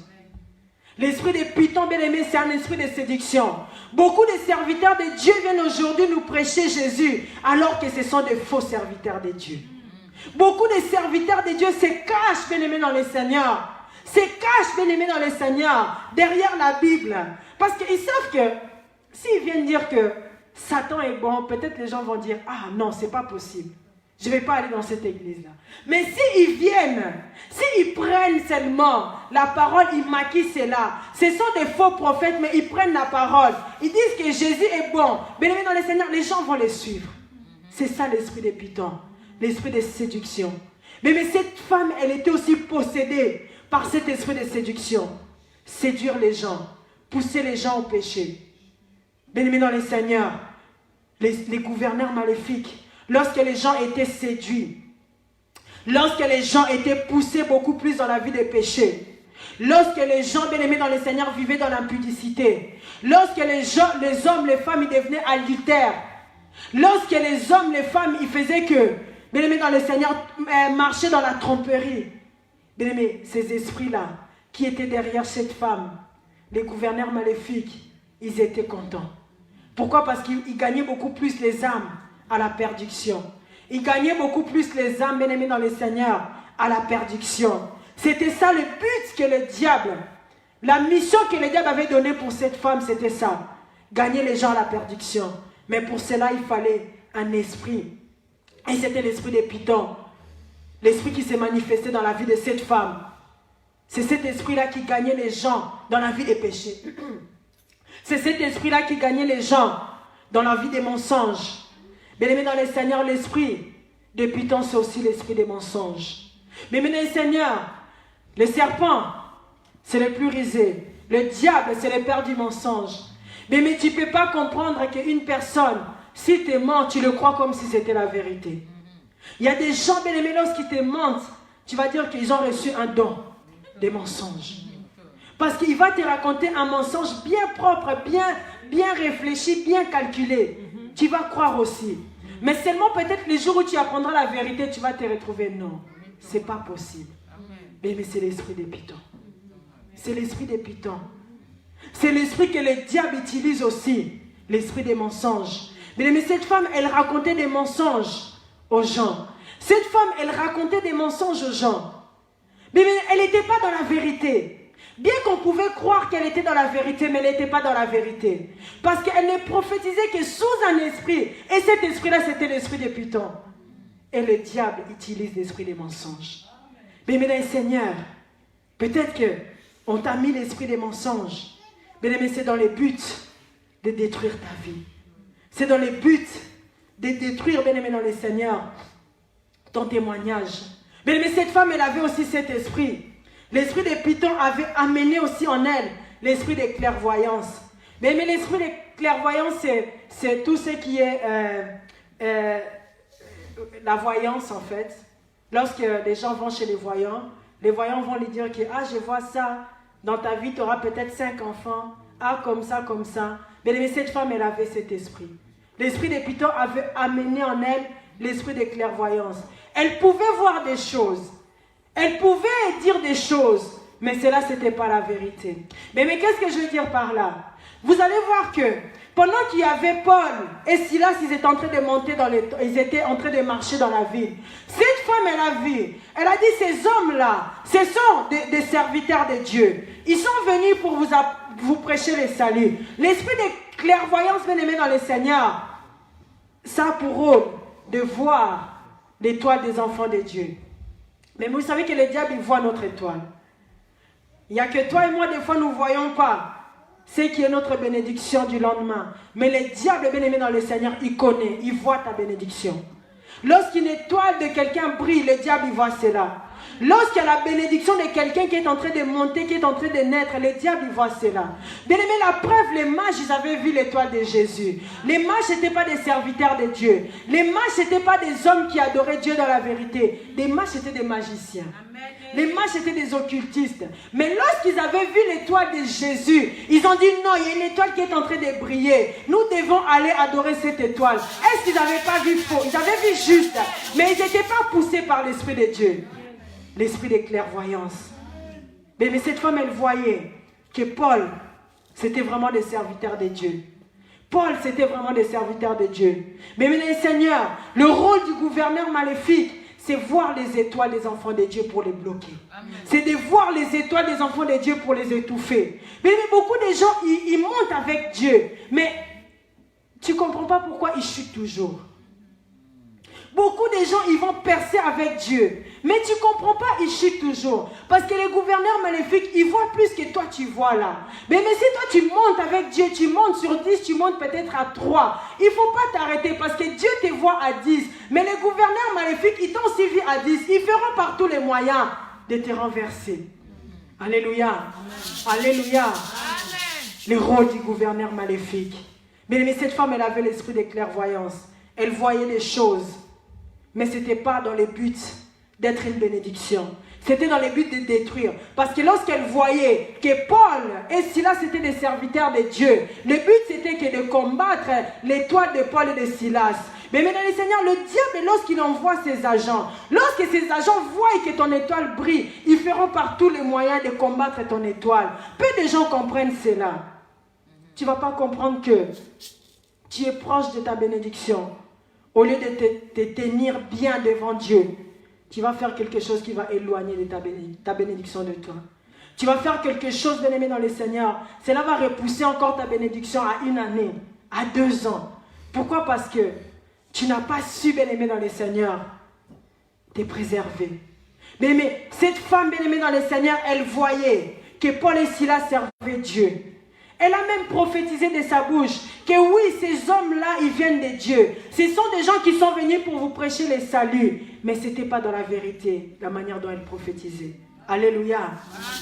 [SPEAKER 1] L'esprit de Python, bien aimé, c'est un esprit de séduction. Beaucoup de serviteurs de Dieu viennent aujourd'hui nous prêcher Jésus, alors que ce sont des faux serviteurs de Dieu. Beaucoup de serviteurs de Dieu se cachent, bien aimé, dans le Seigneur. Se cachent, bien aimé, dans le Seigneur, derrière la Bible. Parce qu'ils savent que, s'ils viennent dire que Satan est bon, peut-être les gens vont dire, non, c'est pas possible. Je ne vais pas aller dans cette église-là. Mais s'ils viennent, s'ils prennent seulement la parole, ils maquillent cela. Ce sont des faux prophètes, mais ils prennent la parole. Ils disent que Jésus est bon. Bien aimé dans le Seigneur, les gens vont les suivre. C'est ça l'esprit de Python, l'esprit de séduction. Mais cette femme, elle était aussi possédée par cet esprit de séduction, séduire les gens, pousser les gens au péché. Bien-aimés dans le Seigneur, les gouverneurs maléfiques, lorsque les gens étaient séduits, lorsque les gens étaient poussés beaucoup plus dans la vie des péchés, lorsque les gens, bien-aimés dans le Seigneur, vivaient dans l'impudicité, lorsque les hommes, les femmes, ils devenaient adultères, lorsque les hommes, les femmes, ils faisaient que, bien-aimés dans le Seigneur, marchaient dans la tromperie, bien-aimés, ces esprits-là, qui étaient derrière cette femme, les gouverneurs maléfiques, ils étaient contents. Pourquoi? Parce qu'ils gagnaient beaucoup plus les âmes à la perdition. Ils gagnaient beaucoup plus les âmes, bien-aimés dans le Seigneur, à la perdition. C'était ça le but que le diable, la mission que le diable avait donnée pour cette femme, c'était ça. Gagner les gens à la perdition. Mais pour cela, il fallait un esprit. Et c'était l'esprit des Pythons. L'esprit qui s'est manifesté dans la vie de cette femme. C'est cet esprit-là qui gagnait les gens dans la vie des péchés. C'est cet esprit-là qui gagnait les gens dans la vie des mensonges. Bien-aimés dans le Seigneur, l'esprit des Pythons, c'est aussi l'esprit des mensonges. Mais dans le Seigneur, le serpent, c'est le plus rusé. Le diable, c'est le père du mensonge. Mais tu ne peux pas comprendre qu'une personne, si tu mens, tu le crois comme si c'était la vérité. Il y a des gens, bien-aimés, lorsqu'ils te mentent, tu vas dire qu'ils ont reçu un don des mensonges. Parce qu'il va te raconter un mensonge bien propre, bien réfléchi, bien calculé. Tu vas croire aussi. Mais seulement peut-être les jours où tu apprendras la vérité, tu vas te retrouver. Non, ce n'est pas possible. Mais c'est l'esprit des Pythons. C'est l'esprit des Pythons. C'est l'esprit que le diable utilise aussi. L'esprit des mensonges. Mais cette femme, elle racontait des mensonges aux gens. Cette femme, elle racontait des mensonges aux gens. Mais elle n'était pas dans la vérité. Bien qu'on pouvait croire qu'elle était dans la vérité, mais elle n'était pas dans la vérité. Parce qu'elle ne prophétisait que sous un esprit. Et cet esprit-là, c'était l'esprit des Pythons. Et le diable utilise l'esprit des mensonges. Mais mesdames et Seigneur, peut-être qu'on t'a mis l'esprit des mensonges. Mais c'est dans le but de détruire ta vie. C'est dans le but de détruire, bien-aimé dans le Seigneur, ton témoignage. Mais cette femme, elle avait aussi cet esprit. L'esprit des Pythons avait amené aussi en elle l'esprit de clairvoyance. Mais l'esprit de clairvoyance, c'est tout ce qui est la voyance en fait. Lorsque les gens vont chez les voyants vont lui dire que je vois ça, dans ta vie tu auras peut-être 5 enfants, comme ça. Mais cette femme, elle avait cet esprit. L'esprit des Pythons avait amené en elle l'esprit de clairvoyance. Elle pouvait voir des choses. Elle pouvait dire des choses, mais cela, ce n'était pas la vérité. Mais qu'est-ce que je veux dire par là? Vous allez voir que pendant qu'il y avait Paul et Silas, ils étaient en train de monter ils étaient en train de marcher dans la ville. Cette femme, elle a dit, ces hommes-là, ce sont des serviteurs de Dieu. Ils sont venus pour vous prêcher le salut. L'esprit de clairvoyance, bien-aimé dans le Seigneur, ça a pour rôle de voir l'étoile des enfants de Dieu. Mais vous savez que le diable, il voit notre étoile. Il n'y a que toi et moi, des fois, nous ne voyons pas ce qui est notre bénédiction du lendemain. Mais le diable, bien-aimé dans le Seigneur, il connaît, il voit ta bénédiction. Lorsqu'une étoile de quelqu'un brille, le diable, il voit cela. Lorsqu'il y a la bénédiction de quelqu'un qui est en train de monter, qui est en train de naître, le diable, il voit cela. Bien aimé, la preuve, les mages, ils avaient vu l'étoile de Jésus. Les mages, ce n'étaient pas des serviteurs de Dieu. Les mages, ce n'étaient pas des hommes qui adoraient Dieu dans la vérité. Les mages, c'était des magiciens. Les mages, c'était des occultistes. Mais lorsqu'ils avaient vu l'étoile de Jésus, ils ont dit non, il y a une étoile qui est en train de briller. Nous devons aller adorer cette étoile. Est-ce qu'ils n'avaient pas vu faux? Ils avaient vu juste. Mais ils n'étaient pas poussés par l'Esprit de Dieu. L'esprit de clairvoyance. Mais cette femme, elle voyait que Paul, c'était vraiment des serviteurs de Dieu. Paul, c'était vraiment des serviteurs de Dieu. Mais les seigneurs, le rôle du gouverneur maléfique, c'est voir les étoiles des enfants de Dieu pour les bloquer. C'est de voir les étoiles des enfants de Dieu pour les étouffer. Mais beaucoup de gens, ils montent avec Dieu. Mais tu ne comprends pas pourquoi ils chutent toujours. Beaucoup de gens, ils vont percer avec Dieu. Mais tu ne comprends pas, ils chutent toujours. Parce que les gouverneurs maléfiques, ils voient plus que toi, tu vois là. Mais si toi, tu montes avec Dieu, tu montes sur 10, tu montes peut-être à 3. Il ne faut pas t'arrêter parce que Dieu te voit à 10. Mais les gouverneurs maléfiques, ils t'ont suivi à 10. Ils feront par tous les moyens de te renverser. Alléluia. Amen. Alléluia. Amen. Le rôle du gouverneur maléfique. Mais cette femme, elle avait l'esprit de clairvoyance. Elle voyait des choses. Mais ce n'était pas dans le but d'être une bénédiction. C'était dans le but de détruire. Parce que lorsqu'elle voyait que Paul et Silas étaient des serviteurs de Dieu, le but c'était que de combattre l'étoile de Paul et de Silas. Mais maintenant, le Seigneur, le diable, lorsqu'il envoie ses agents, lorsque ses agents voient que ton étoile brille, ils feront par tous les moyens de combattre ton étoile. Peu de gens comprennent cela. Tu ne vas pas comprendre que tu es proche de ta bénédiction. Au lieu de te tenir bien devant Dieu, tu vas faire quelque chose qui va éloigner de ta bénédiction de toi. Tu vas faire quelque chose, bien-aimé dans le Seigneur. Cela va repousser encore ta bénédiction à 1 année, à 2 ans. Pourquoi? Parce que tu n'as pas su, bien-aimé dans le Seigneur, te préserver. Mais cette femme, bien-aimée dans le Seigneur, elle voyait que Paul et Silas servaient Dieu. Elle a même prophétisé de sa bouche que oui, ces hommes-là, ils viennent de Dieu. Ce sont des gens qui sont venus pour vous prêcher le salut. Mais ce n'était pas dans la vérité, la manière dont elle prophétisait. Alléluia.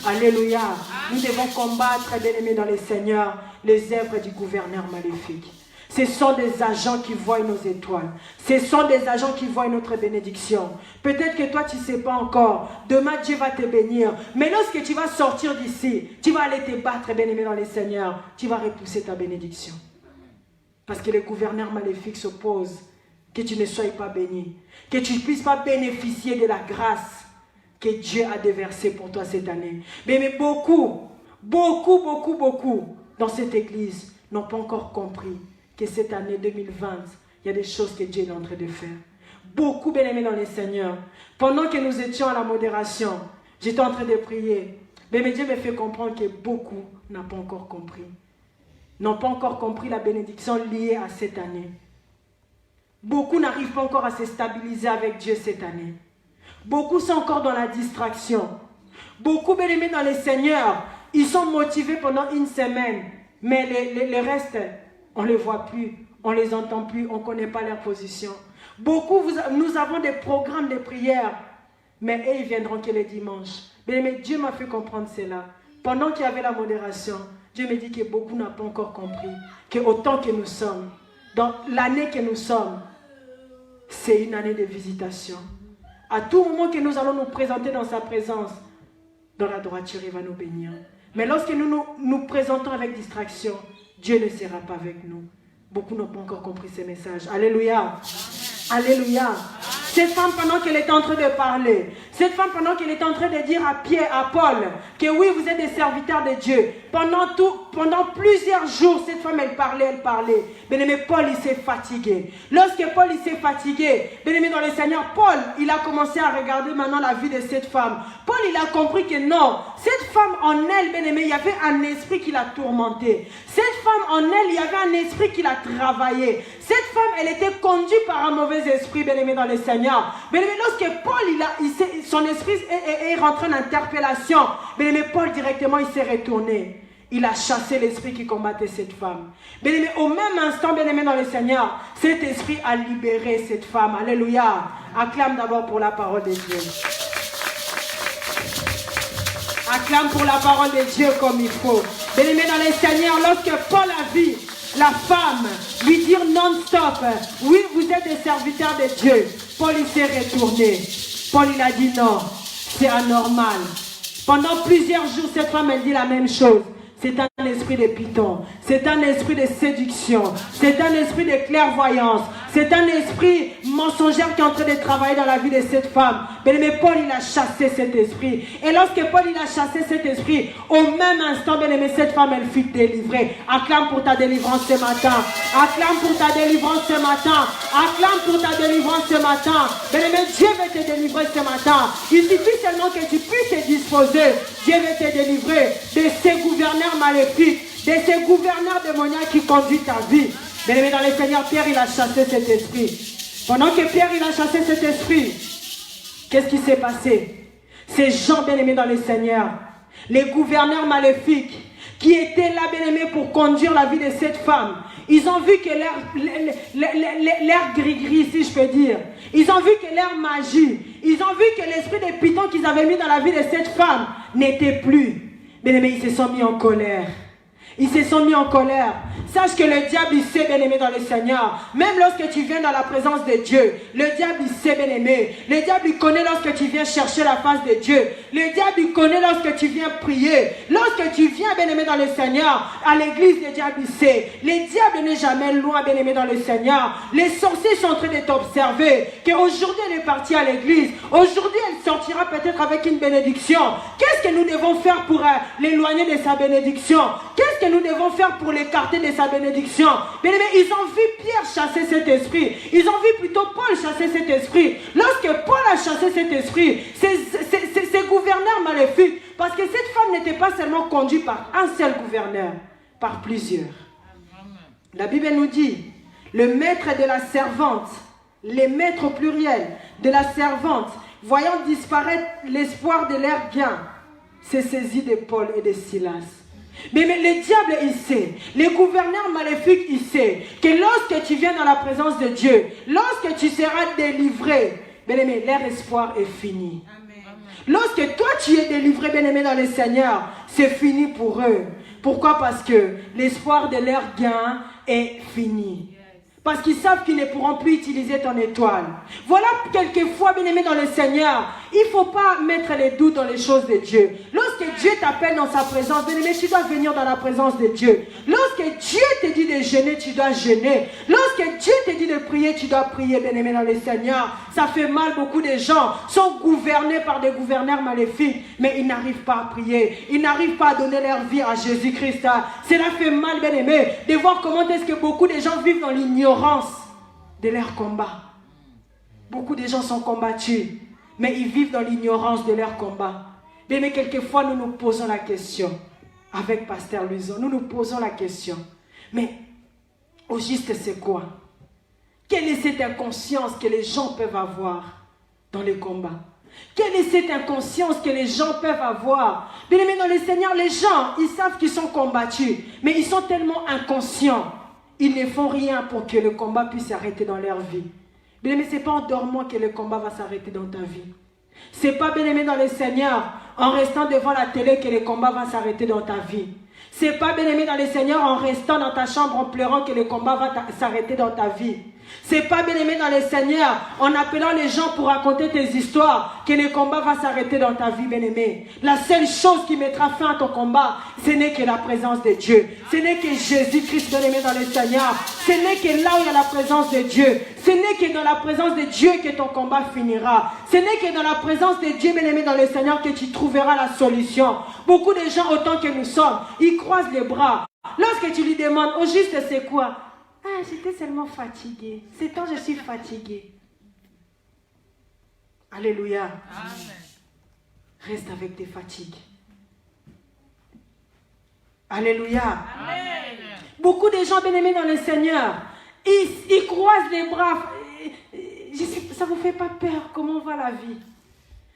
[SPEAKER 1] Amen. Alléluia. Amen. Nous devons combattre, bien-aimés dans le Seigneur, les œuvres du gouverneur maléfique. Ce sont des agents qui voient nos étoiles. Ce sont des agents qui voient notre bénédiction. Peut-être que toi, tu ne sais pas encore. Demain, Dieu va te bénir. Mais lorsque tu vas sortir d'ici, tu vas aller te battre, bien-aimé dans le Seigneur. Tu vas repousser ta bénédiction. Parce que le gouverneur maléfique s'oppose que tu ne sois pas béni. Que tu ne puisses pas bénéficier de la grâce que Dieu a déversée pour toi cette année. Mais beaucoup dans cette église n'ont pas encore compris que cette année 2020, il y a des choses que Dieu est en train de faire. Beaucoup, bien-aimés dans le Seigneur. Pendant que nous étions à la modération, j'étais en train de prier. Mais Dieu me fait comprendre que beaucoup n'ont pas encore compris. N'ont pas encore compris la bénédiction liée à cette année. Beaucoup n'arrivent pas encore à se stabiliser avec Dieu cette année. Beaucoup sont encore dans la distraction. Beaucoup, bien-aimés dans le Seigneur, ils sont motivés pendant 1 semaine. Mais le reste, on ne les voit plus, on ne les entend plus, on ne connaît pas leur position. Beaucoup, nous avons des programmes de prière, mais eux, ils viendront que le dimanche. Mais Dieu m'a fait comprendre cela. Pendant qu'il y avait la modération, Dieu me dit que beaucoup n'ont pas encore compris que autant que nous sommes, dans l'année que nous sommes, c'est une année de visitation. À tout moment que nous allons nous présenter dans sa présence, dans la droiture, il va nous bénir. Mais lorsque nous présentons avec distraction, Dieu ne sera pas avec nous. Beaucoup n'ont pas encore compris ces messages. Alléluia. Alléluia. Cette femme, pendant qu'elle était en train de parler, cette femme, pendant qu'elle était en train de dire à Paul, que oui, vous êtes des serviteurs de Dieu. Pendant plusieurs jours, cette femme, elle parlait. Bien-aimé, Paul, il s'est fatigué. Lorsque Paul, il s'est fatigué, bien-aimé dans le Seigneur, Paul, il a commencé à regarder maintenant la vie de cette femme. Paul, il a compris que non, cette femme en elle, bien-aimé, il y avait un esprit qui l'a tourmentée. Cette femme en elle, il y avait un esprit qui l'a travaillé. Cette femme, elle était conduite par un mauvais esprit, bien-aimé dans le Seigneur. Bien-aimé, lorsque Paul, son esprit est rentré en interpellation, bien-aimé, Paul, directement, il s'est retourné. Il a chassé l'esprit qui combattait cette femme. Bien-aimé, au même instant, bien-aimé dans le Seigneur, cet esprit a libéré cette femme. Alléluia. Acclame d'abord pour la parole de Dieu. Acclame pour la parole de Dieu comme il faut. Bien-aimé dans le Seigneur, lorsque Paul a vu la femme lui dire non-stop, oui, vous êtes des serviteurs de Dieu, Paul il s'est retourné. Paul il a dit non, c'est anormal. Pendant plusieurs jours, cette femme elle dit la même chose. C'est un esprit de python, c'est un esprit de séduction, c'est un esprit de clairvoyance, c'est un esprit mensongère qui est en train de travailler dans la vie de cette femme. Bien-aimé, Paul, il a chassé cet esprit. Et lorsque Paul, il a chassé cet esprit, au même instant, bien-aimé, cette femme, elle fut délivrée. Acclame pour ta délivrance ce matin. Acclame pour ta délivrance ce matin. Acclame pour ta délivrance ce matin. Bien-aimé, Dieu veut te délivrer ce matin. Il suffit seulement que tu puisses te disposer. Dieu veut te délivrer de ces gouverneurs maléfiques, de ces gouverneurs démoniaques qui conduisent ta vie. Bien-aimé dans le Seigneur, Pierre, il a chassé cet esprit. Pendant que Pierre, il a chassé cet esprit, qu'est-ce qui s'est passé? Ces gens, bien-aimés dans le Seigneur, les gouverneurs maléfiques, qui étaient là, bien-aimés, pour conduire la vie de cette femme, ils ont vu que l'air gris-gris, si je peux dire, ils ont vu que l'air magie, Ils ont vu que l'esprit des pitons qu'ils avaient mis dans la vie de cette femme n'était plus. Bien-aimés, ils se sont mis en colère. Ils se sont mis en colère. Sache que le diable, il sait, bien-aimé, dans le Seigneur. Même lorsque tu viens dans la présence de Dieu, le diable, il sait, bien-aimé. Le diable, il connaît lorsque tu viens chercher la face de Dieu. Le diable, il connaît lorsque tu viens prier. Lorsque tu viens, bien-aimé, dans le Seigneur, à l'église, le diable, il sait. Le diable n'est jamais loin, bien-aimé, dans le Seigneur. Les sorciers sont en train de t'observer. Qu'aujourd'hui, elle est partie à l'église. Aujourd'hui, elle sortira peut-être avec une bénédiction. Qu'est-ce que nous devons faire pour l'éloigner de sa bénédiction? Qu'est-ce que nous devons faire pour l'écarter de sa bénédiction? Bien aimé, ils ont vu Pierre chasser cet esprit. Ils ont vu plutôt Paul chasser cet esprit. Lorsque Paul a chassé cet esprit, ces gouverneurs maléfiques, parce que cette femme n'était pas seulement conduite par un seul gouverneur, par plusieurs. La Bible nous dit, le maître de la servante, les maîtres au pluriel de la servante, voyant disparaître l'espoir de leur gain, s'est saisi de Paul et de Silas. Mais le diable, il sait, les gouverneurs maléfiques, il sait que lorsque tu viens dans la présence de Dieu, lorsque tu seras délivré, bien-aimé, leur espoir est fini. Amen. Lorsque toi tu es délivré, bien-aimé, dans le Seigneur, c'est fini pour eux. Pourquoi? Parce que l'espoir de leur gain est fini. Parce qu'ils savent qu'ils ne pourront plus utiliser ton étoile. Voilà quelquefois, bien-aimé dans le Seigneur, il ne faut pas mettre les doutes dans les choses de Dieu. Lorsque Dieu t'appelle dans sa présence, bien-aimé, tu dois venir dans la présence de Dieu. Lorsque Dieu te dit de jeûner, tu dois jeûner. Lorsque Dieu te dit de prier, tu dois prier, bien-aimé dans le Seigneur. Ça fait mal, beaucoup de gens sont gouvernés par des gouverneurs maléfiques, mais ils n'arrivent pas à prier. Ils n'arrivent pas à donner leur vie à Jésus-Christ. Cela fait mal, bien-aimé, de voir comment est-ce que beaucoup de gens vivent dans l'ignorance de leur combat. Beaucoup de gens sont combattus, mais ils vivent dans l'ignorance de leur combat. Mais quelquefois, nous nous posons la question, avec Pasteur Luison, nous nous posons la question, mais au juste c'est quoi? Quelle est cette inconscience que les gens peuvent avoir dans les combats? Quelle est cette inconscience que les gens peuvent avoir? Bien aimé dans le Seigneur, les gens, ils savent qu'ils sont combattus, mais ils sont tellement inconscients. Ils ne font rien pour que le combat puisse s'arrêter dans leur vie. Bien-aimé, ce n'est pas en dormant que le combat va s'arrêter dans ta vie. Ce n'est pas, bien-aimé, dans le Seigneur, en restant devant la télé que le combat va s'arrêter dans ta vie. Ce n'est pas, bien-aimé, dans le Seigneur, en restant dans ta chambre en pleurant que le combat va s'arrêter dans ta vie. Ce n'est pas, bien-aimé, dans le Seigneur, en appelant les gens pour raconter tes histoires, que le combat va s'arrêter dans ta vie, bien-aimé. La seule chose qui mettra fin à ton combat, ce n'est que la présence de Dieu. Ce n'est que Jésus-Christ, bien-aimé, dans le Seigneur. Ce n'est que là où il y a la présence de Dieu. Ce n'est que dans la présence de Dieu que ton combat finira. Ce n'est que dans la présence de Dieu, bien-aimé, dans le Seigneur, que tu trouveras la solution. Beaucoup de gens, autant que nous sommes, ils croisent les bras. Lorsque tu lui demandes, au juste, c'est quoi? Ah, j'étais seulement fatiguée. C'est quand je suis fatiguée. Alléluia. Amen. Reste avec tes fatigues. Alléluia. Amen. Beaucoup de gens bien-aimés dans le Seigneur, ils croisent les bras. Ça ne vous fait pas peur comment va la vie?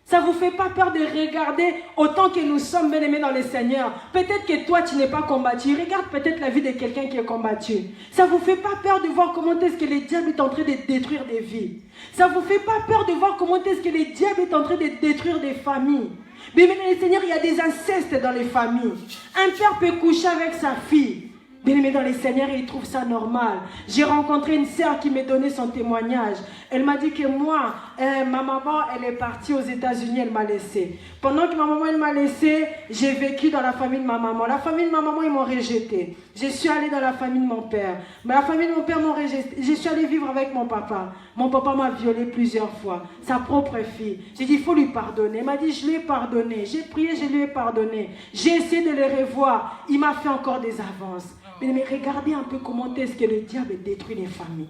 [SPEAKER 1] Ça ne vous fait pas peur de regarder autant que nous sommes bien-aimés dans le Seigneur? Peut-être que toi, tu n'es pas combattu. Regarde peut-être la vie de quelqu'un qui est combattu. Ça ne vous fait pas peur de voir comment est-ce que le diable est en train de détruire des vies? Ça ne vous fait pas peur de voir comment est-ce que le diable est en train de détruire des familles? Bien aimé dans le Seigneur, il y a des incestes dans les familles. Un père peut coucher avec sa fille. Bien-aimé dans le Seigneur, il trouve ça normal. J'ai rencontré une sœur qui m'a donné son témoignage. Elle m'a dit que moi, ma maman, elle est partie aux États-Unis, elle m'a laissé. Pendant que ma maman, elle m'a laissé, j'ai vécu dans la famille de ma maman. La famille de ma maman, ils m'ont rejeté. Je suis allée dans la famille de mon père. Mais la famille de mon père m'a rejeté. Je suis allée vivre avec mon papa. Mon papa m'a violée plusieurs fois. Sa propre fille. J'ai dit, il faut lui pardonner. Elle m'a dit, je lui ai pardonné. J'ai prié, je lui ai pardonné. J'ai essayé de le revoir. Il m'a fait encore des avances. Mais regardez un peu comment est-ce que le diable détruit les familles.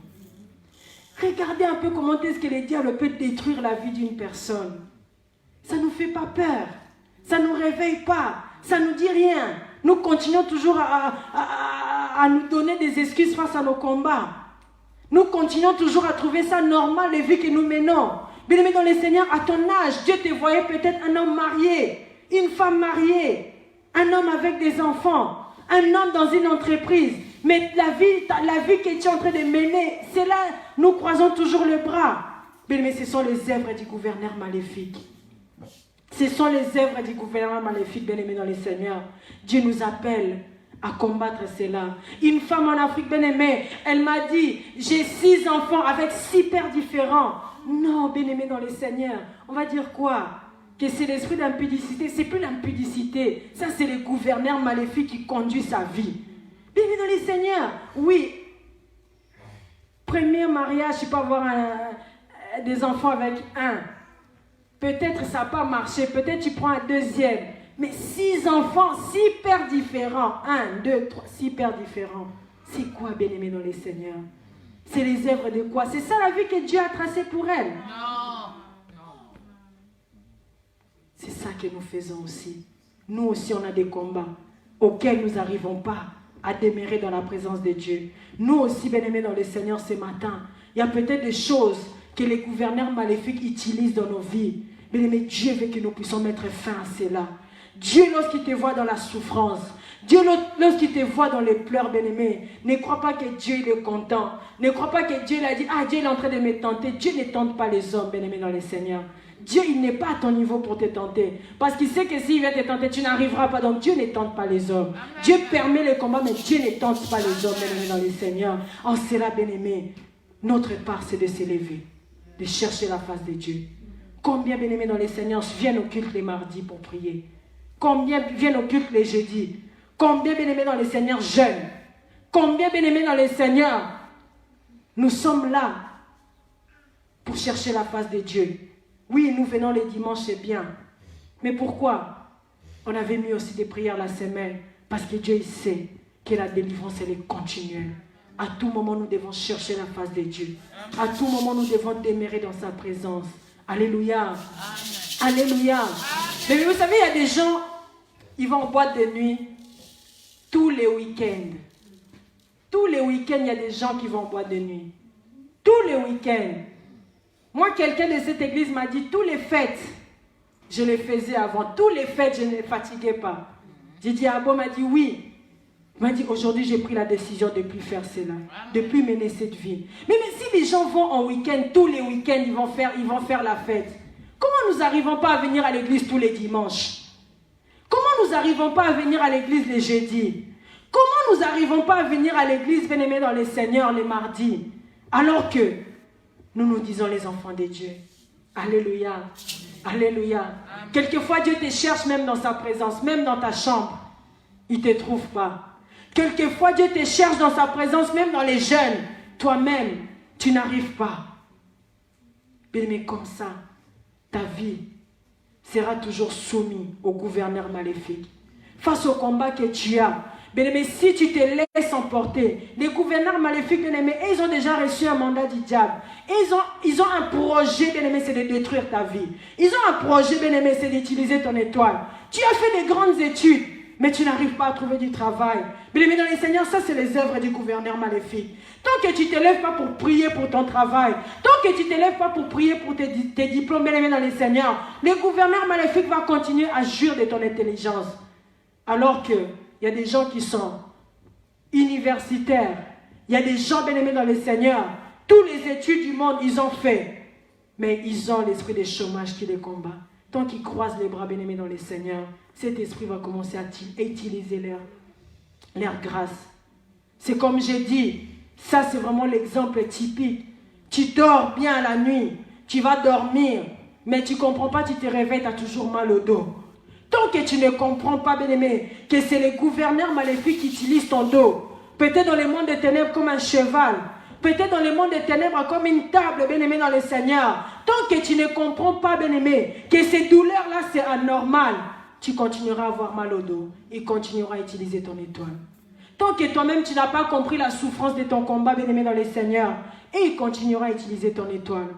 [SPEAKER 1] Regardez un peu comment est-ce que le diable peut détruire la vie d'une personne. Ça ne nous fait pas peur. Ça ne nous réveille pas. Ça ne nous dit rien. Nous continuons toujours à nous donner des excuses face à nos combats. Nous continuons toujours à trouver ça normal, les vies que nous menons. Bien-aimé dans le Seigneur, à ton âge, Dieu te voyait peut-être un homme marié, une femme mariée, un homme avec des enfants, un homme dans une entreprise. Mais la vie que tu es en train de mener, c'est là, nous croisons toujours le bras. Bien-aimés, ce sont les œuvres du gouverneur maléfique. Ce sont les œuvres du gouvernement maléfique, bien-aimés dans le Seigneur. Dieu nous appelle à combattre cela. Une femme en Afrique, bien-aimée, elle m'a dit, j'ai 6 enfants avec 6 pères différents. Non, bien-aimés dans le Seigneur, on va dire quoi? Que c'est l'esprit d'impudicité. C'est plus l'impudicité. Ça, c'est le gouverneur maléfique qui conduit sa vie. Bien-aimés dans le Seigneur, oui. Premier mariage, tu peux avoir des enfants avec un. Peut-être ça n'a pas marché, peut-être tu prends un deuxième. Mais 6 enfants, 6 pères différents. 1, 2, 3, 6 pères différents. C'est quoi, bien-aimé dans les seigneurs? C'est les œuvres de quoi? C'est ça la vie que Dieu a tracée pour elle. Non. C'est ça que nous faisons aussi. Nous aussi, on a des combats auxquels nous n'arrivons pas à demeurer dans la présence de Dieu. Nous aussi, bien-aimés dans le Seigneur, ce matin, il y a peut-être des choses que les gouverneurs maléfiques utilisent dans nos vies. Bien-aimés, Dieu veut que nous puissions mettre fin à cela. Dieu, lorsqu'il te voit dans la souffrance, Dieu, lorsqu'il te voit dans les pleurs, bien-aimés, ne crois pas que Dieu il est content. Ne crois pas que Dieu l'a dit, ah, Dieu est en train de me tenter. Dieu ne tente pas les hommes, bien-aimés dans le Seigneur. Dieu, il n'est pas à ton niveau pour te tenter. Parce qu'il sait que s'il vient te tenter, tu n'arriveras pas. Donc Dieu ne tente pas les hommes. Dieu permet le combat, mais Dieu ne tente pas les hommes, bien-aimés dans le Seigneur. En cela, bien-aimés, notre part, c'est de s'élever, de chercher la face de Dieu. Combien, bien-aimés dans le Seigneur, viennent au culte les mardis pour prier? Combien viennent au culte les jeudis? Combien, bien-aimés dans le Seigneur, jeûnent? Combien, bien-aimés dans le Seigneur, nous sommes là pour chercher la face de Dieu? Oui, nous venons les dimanches, c'est bien. Mais pourquoi? On avait mis aussi des prières la semaine. Parce que Dieu il sait que la délivrance, elle est continuelle. À tout moment, nous devons chercher la face de Dieu. À tout moment, nous devons demeurer dans sa présence. Alléluia. Amen. Alléluia. Amen. Mais vous savez, il y a des gens, ils vont en boîte de nuit tous les week-ends. Tous les week-ends, il y a des gens qui vont en boîte de nuit. Tous les week-ends. Moi, quelqu'un de cette église m'a dit, tous les fêtes, je les faisais avant. Tous les fêtes, je ne les fatiguais pas. J'ai dit, ah bon, m'a dit oui. Il m'a dit, aujourd'hui, j'ai pris la décision de ne plus faire cela, de ne plus mener cette vie. Mais si les gens vont en week-end, tous les week-ends, ils vont faire la fête. Comment nous n'arrivons pas à venir à l'église tous les dimanches? Comment nous n'arrivons pas à venir à l'église les jeudis? Comment nous n'arrivons pas à venir à l'église, bien-aimés dans le Seigneur, les mardis? Alors que nous nous disons les enfants de Dieu. Alléluia. Alléluia. Amen. Quelquefois, Dieu te cherche même dans sa présence, même dans ta chambre. Il ne te trouve pas. Quelquefois, Dieu te cherche dans sa présence, même dans les jeûnes. Toi-même, tu n'arrives pas. Mais comme ça, ta vie sera toujours soumise au gouverneur maléfique. Face au combat que tu as, bien-aimé, si tu te laisses emporter, les gouverneurs maléfiques, bien-aimé, ils ont déjà reçu un mandat du diable. Ils ont un projet, bien-aimé, c'est de détruire ta vie. Ils ont un projet, bien-aimé, c'est d'utiliser ton étoile. Tu as fait des grandes études, mais tu n'arrives pas à trouver du travail. Bien-aimé dans les Seigneurs, ça c'est les œuvres du gouverneur maléfique. Tant que tu ne te lèves pas pour prier pour ton travail, tant que tu ne te lèves pas pour prier pour tes diplômes, bien-aimé dans les Seigneurs, le gouverneur maléfique va continuer à jurer de ton intelligence. Alors que il y a des gens qui sont universitaires. Il y a des gens bien-aimés dans le Seigneur. Tous les études du monde, ils ont fait. Mais ils ont l'esprit de chômage qui les combat. Tant qu'ils croisent les bras bien-aimés dans le Seigneur, cet esprit va commencer à utiliser leur grâce. C'est comme j'ai dit, ça c'est vraiment l'exemple typique. Tu dors bien la nuit, tu vas dormir, mais tu ne comprends pas, tu te réveilles, tu as toujours mal au dos. Tant que tu ne comprends pas, bien-aimé, que c'est les gouverneurs maléfiques qui utilisent ton dos, peut-être dans le monde des ténèbres comme un cheval, peut-être dans le monde des ténèbres comme une table, bien-aimé dans le Seigneur, tant que tu ne comprends pas, bien-aimé, que ces douleurs-là, c'est anormal, tu continueras à avoir mal au dos et continueras à utiliser ton étoile. Tant que toi-même, tu n'as pas compris la souffrance de ton combat, bien-aimé dans le Seigneur, et il continuera à utiliser ton étoile.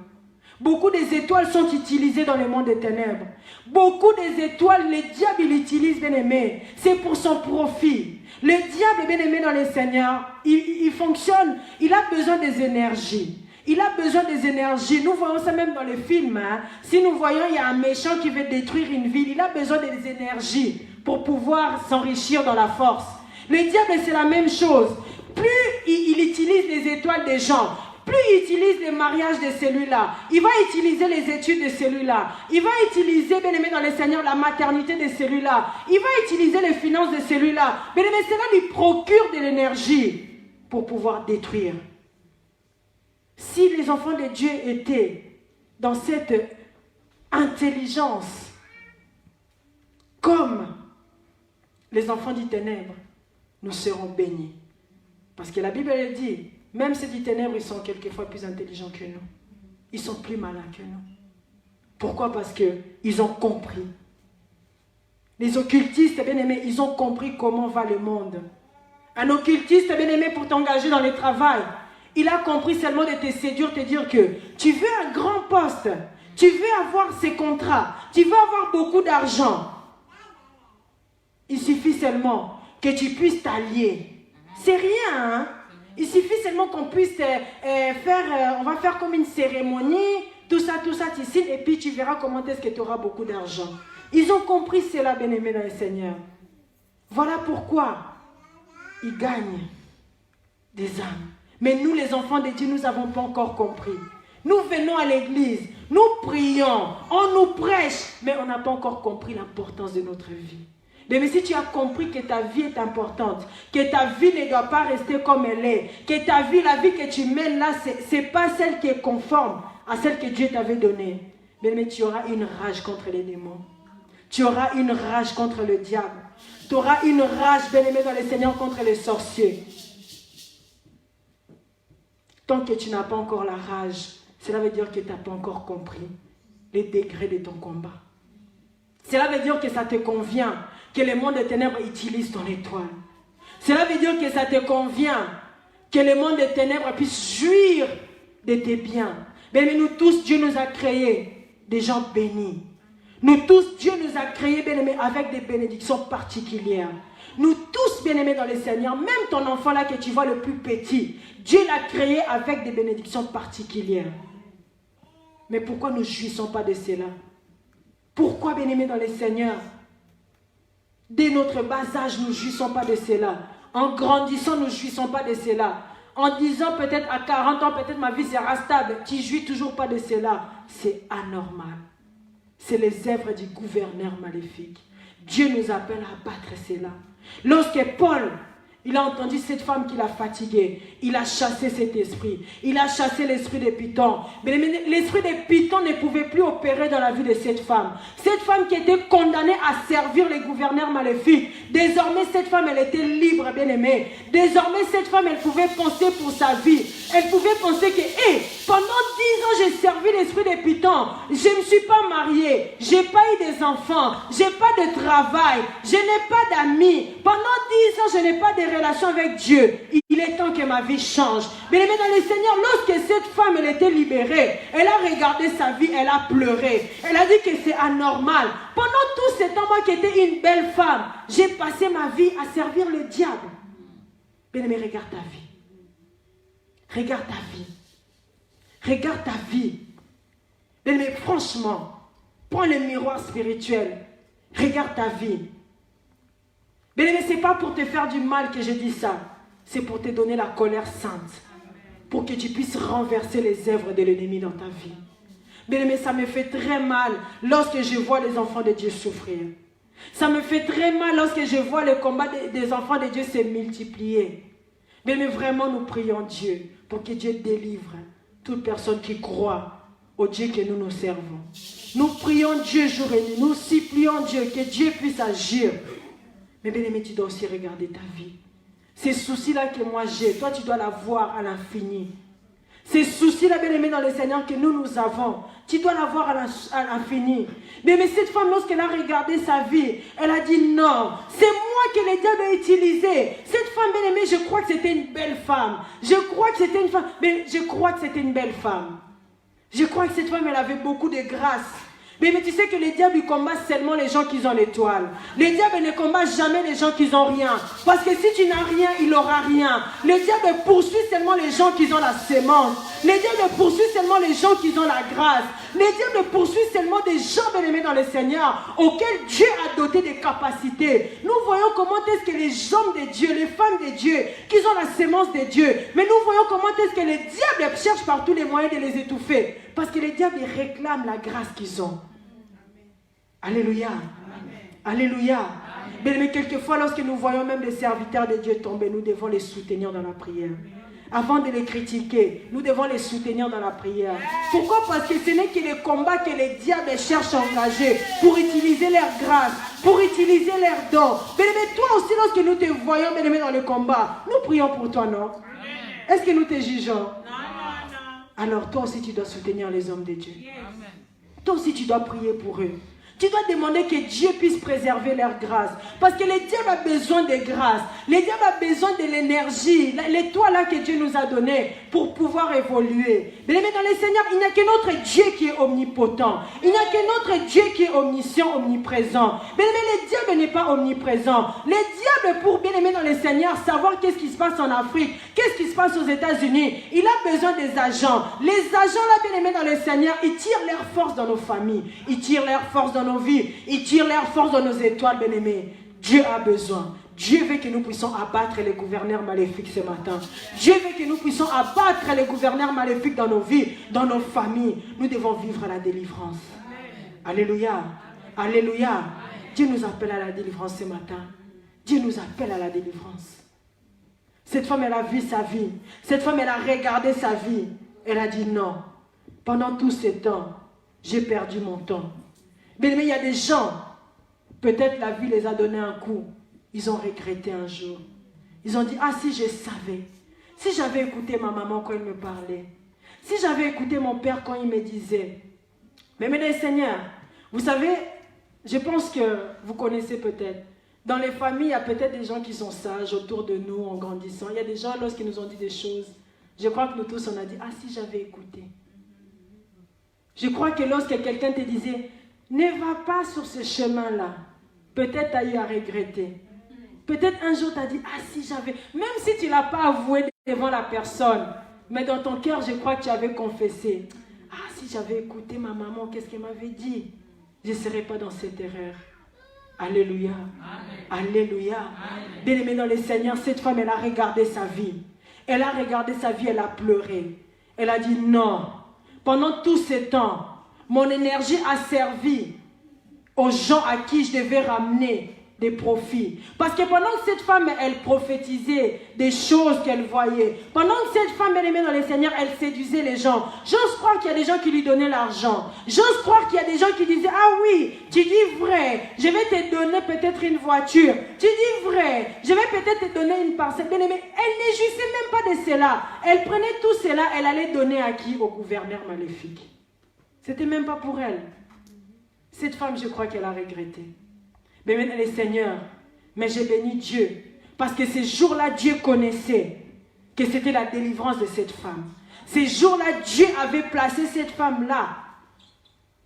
[SPEAKER 1] Beaucoup des étoiles sont utilisées dans le monde des ténèbres. Beaucoup des étoiles, le diable, il utilise, bien-aimé. C'est pour son profit. Le diable, bien-aimé dans le Seigneur, il fonctionne. Il a besoin des énergies. Il a besoin des énergies. Nous voyons ça même dans les films. Hein. Si nous voyons, il y a un méchant qui veut détruire une ville. Il a besoin des énergies pour pouvoir s'enrichir dans la force. Le diable, c'est la même chose. Plus il utilise les étoiles des gens, plus plus il utilise les mariages de celui-là, il va utiliser les études de celui-là, il va utiliser, bien aimé dans le Seigneur, la maternité de celui-là, il va utiliser les finances de celui-là. Bien aimé, cela lui procure de l'énergie pour pouvoir détruire. Si les enfants de Dieu étaient dans cette intelligence, comme les enfants des ténèbres, nous serons bénis. Parce que la Bible elle dit, même ceux des ténèbres, ils sont quelquefois plus intelligents que nous. Ils sont plus malins que nous. Pourquoi? Parce qu'ils ont compris. Les occultistes, bien aimés, ils ont compris comment va le monde. Un occultiste, bien aimé, pour t'engager dans le travail, il a compris seulement de te séduire, te dire que tu veux un grand poste, tu veux avoir ces contrats, tu veux avoir beaucoup d'argent. Il suffit seulement que tu puisses t'allier. C'est rien, hein? Il suffit seulement qu'on puisse on va faire comme une cérémonie, tout ça, tu signes, et puis tu verras comment est-ce que tu auras beaucoup d'argent. Ils ont compris cela, bien-aimés dans le Seigneur. Voilà pourquoi ils gagnent des âmes. Mais nous, les enfants de Dieu, nous n'avons pas encore compris. Nous venons à l'église, nous prions, on nous prêche, mais on n'a pas encore compris l'importance de notre vie. Mais si tu as compris que ta vie est importante, que ta vie ne doit pas rester comme elle est, que ta vie, la vie que tu mènes là, ce n'est pas celle qui est conforme à celle que Dieu t'avait donnée, mais tu auras une rage contre les démons. Tu auras une rage contre le diable. Tu auras une rage, bien-aimé dans le Seigneur, contre les sorciers. Tant que tu n'as pas encore la rage, cela veut dire que tu n'as pas encore compris les degrés de ton combat. Cela veut dire que ça te convient que le monde des ténèbres utilise ton étoile. Cela veut dire que ça te convient que le monde des ténèbres puisse jouir de tes biens. Mais nous tous, Dieu nous a créés des gens bénis. Nous tous, Dieu nous a créés, bien-aimés, avec des bénédictions particulières. Nous tous, bien-aimés dans le Seigneur, même ton enfant là que tu vois le plus petit, Dieu l'a créé avec des bénédictions particulières. Mais pourquoi nous ne jouissons pas de cela? Pourquoi, bien-aimés dans le Seigneur, dès notre bas âge, nous ne jouissons pas de cela? En grandissant, nous ne jouissons pas de cela. En disant peut-être à 40 ans, peut-être ma vie sera stable, tu ne jouis toujours pas de cela. C'est anormal. C'est les œuvres du gouverneur maléfique. Dieu nous appelle à battre cela. Lorsque Paul, il a entendu cette femme qui l'a fatigué, il a chassé cet esprit. Il a chassé l'esprit de Python. Mais l'esprit de Python ne pouvait plus opérer dans la vie de cette femme. Cette femme qui était condamnée à servir les gouverneurs maléfiques. Désormais, cette femme, elle était libre, bien-aimée. Désormais, cette femme, elle pouvait penser pour sa vie. Elle pouvait penser que, pendant 10 ans, j'ai servi l'esprit de Python. Je ne me suis pas mariée. Je n'ai pas eu des enfants. Je n'ai pas de travail. Je n'ai pas d'amis. Pendant 10 ans, je n'ai pas de relation avec Dieu. Il est temps que ma vie change. Bien aimé dans le Seigneur, lorsque cette femme elle était libérée, elle a regardé sa vie, elle a pleuré. Elle a dit que c'est anormal. Pendant tout ce temps, moi qui étais une belle femme, j'ai passé ma vie à servir le diable. Bien aimé, regarde ta vie. Regarde ta vie. Regarde ta vie. Bien aimé, franchement, prends le miroir spirituel. Regarde ta vie. Bien aimé, ce n'est pas pour te faire du mal que je dis ça. C'est pour te donner la colère sainte. Pour que tu puisses renverser les œuvres de l'ennemi dans ta vie. Bien aimé, ça me fait très mal lorsque je vois les enfants de Dieu souffrir. Ça me fait très mal lorsque je vois le combat des enfants de Dieu se multiplier. Bien aimé, vraiment nous prions Dieu pour que Dieu délivre toute personne qui croit au Dieu que nous nous servons. Nous prions Dieu jour et nuit. Nous supplions Dieu que Dieu puisse agir. Mais bien aimé, tu dois aussi regarder ta vie. Ces soucis-là que moi j'ai, toi tu dois l'avoir à l'infini. Ces soucis-là, bien aimé dans le Seigneur, que nous avons, tu dois l'avoir à l'infini. Mais cette femme, lorsqu'elle a regardé sa vie, elle a dit non, c'est moi que le diable a utilisé. Cette femme, bien aimée, je crois que c'était une belle femme. Je crois que c'était une femme, mais je crois que c'était une belle femme. Je crois que cette femme, elle avait beaucoup de grâce. Mais tu sais que le diable il combat seulement les gens qui ont l'étoile. Le diable ne combat jamais les gens qui n'ont rien. Parce que si tu n'as rien, il n'aura rien. Le diable poursuit seulement les gens qui ont la sémence. Le diable poursuit seulement les gens qui ont la grâce. Le diable poursuit seulement des gens bien-aimés dans le Seigneur, auxquels Dieu a doté des capacités. Nous voyons comment est-ce que les hommes de Dieu, les femmes de Dieu, qui ont la sémence de Dieu, mais nous voyons comment est-ce que les diables cherchent par tous les moyens de les étouffer. Parce que les diables réclament la grâce qu'ils ont. Alléluia. Alléluia. Mais quelquefois, lorsque nous voyons même les serviteurs de Dieu tomber, nous devons les soutenir dans la prière. Avant de les critiquer, nous devons les soutenir dans la prière. Pourquoi? Parce que ce n'est que les combats que les diables cherchent à engager pour utiliser leur grâce, pour utiliser leurs dons. Mais toi aussi, lorsque nous te voyons bien-aimé dans le combat, nous prions pour toi, non? Est-ce que nous te jugeons? Non. Alors toi aussi, tu dois soutenir les hommes de Dieu. Toi aussi, tu dois prier pour eux. Tu dois demander que Dieu puisse préserver leur grâce. Parce que le diable a besoin de grâce. Le diable a besoin de l'énergie, l'étoile là que Dieu nous a donnée pour pouvoir évoluer. Mais dans le Seigneur, il n'y a que notre Dieu qui est omnipotent. Il n'y a que notre Dieu qui est omniscient, omniprésent. Mais le diable n'est pas omniprésent. Le diable, pour bien aimer dans le Seigneur, savoir qu'est-ce qui se passe en Afrique, qu'est-ce qui se passe aux États-Unis, il a besoin des agents. Les agents là, bien aimés dans le Seigneur, ils tirent leur force dans nos familles. Ils tirent leur force dans nos vies, ils tirent leur force dans nos étoiles, bien-aimés. Dieu a besoin. Dieu veut que nous puissions abattre les gouverneurs maléfiques ce matin. Dieu veut que nous puissions abattre les gouverneurs maléfiques dans nos vies, dans nos familles. Nous devons vivre la délivrance. Alléluia. Alléluia. Dieu nous appelle à la délivrance ce matin. Dieu nous appelle à la délivrance. Cette femme, elle a vu sa vie. Cette femme, elle a regardé sa vie. Elle a dit non. Pendant tout ce temps, j'ai perdu mon temps. Mais il y a des gens, peut-être la vie les a donné un coup. Ils ont regretté un jour. Ils ont dit, ah si je savais, si j'avais écouté ma maman quand elle me parlait, si j'avais écouté mon père quand il me disait. Mais mesdames et seigneurs, vous savez, je pense que vous connaissez peut-être, dans les familles, il y a peut-être des gens qui sont sages autour de nous en grandissant. Il y a des gens, lorsqu'ils nous ont dit des choses, je crois que nous tous, on a dit, ah si j'avais écouté. Je crois que lorsque quelqu'un te disait, ne va pas sur ce chemin-là. Peut-être tu as eu à regretter. Peut-être un jour tu as dit, ah si j'avais... Même si tu ne l'as pas avoué devant la personne, mais dans ton cœur, je crois que tu avais confessé. Ah si j'avais écouté ma maman, qu'est-ce qu'elle m'avait dit? Je ne serais pas dans cette erreur. Alléluia. Amen. Alléluia. Bien-aimé dans le Seigneur, cette femme, elle a regardé sa vie. Elle a regardé sa vie, elle a pleuré. Elle a dit non. Pendant tout ce temps, mon énergie a servi aux gens à qui je devais ramener des profits. Parce que pendant que cette femme, elle prophétisait des choses qu'elle voyait, pendant que cette femme, elle aimait dans le Seigneur, elle séduisait les gens. J'ose croire qu'il y a des gens qui lui donnaient l'argent. J'ose croire qu'il y a des gens qui disaient, ah oui, tu dis vrai, je vais te donner peut-être une voiture. Tu dis vrai, je vais peut-être te donner une parcelle. Bien aimé, elle ne jouissait même pas de cela. Elle prenait tout cela, elle allait donner à qui? Au gouverneur maléfique. C'était même pas pour elle. Cette femme, je crois qu'elle a regretté. Mais maintenant, les seigneurs, mais j'ai béni Dieu. Parce que ces jours-là, Dieu connaissait que c'était la délivrance de cette femme. Ces jours-là, Dieu avait placé cette femme-là,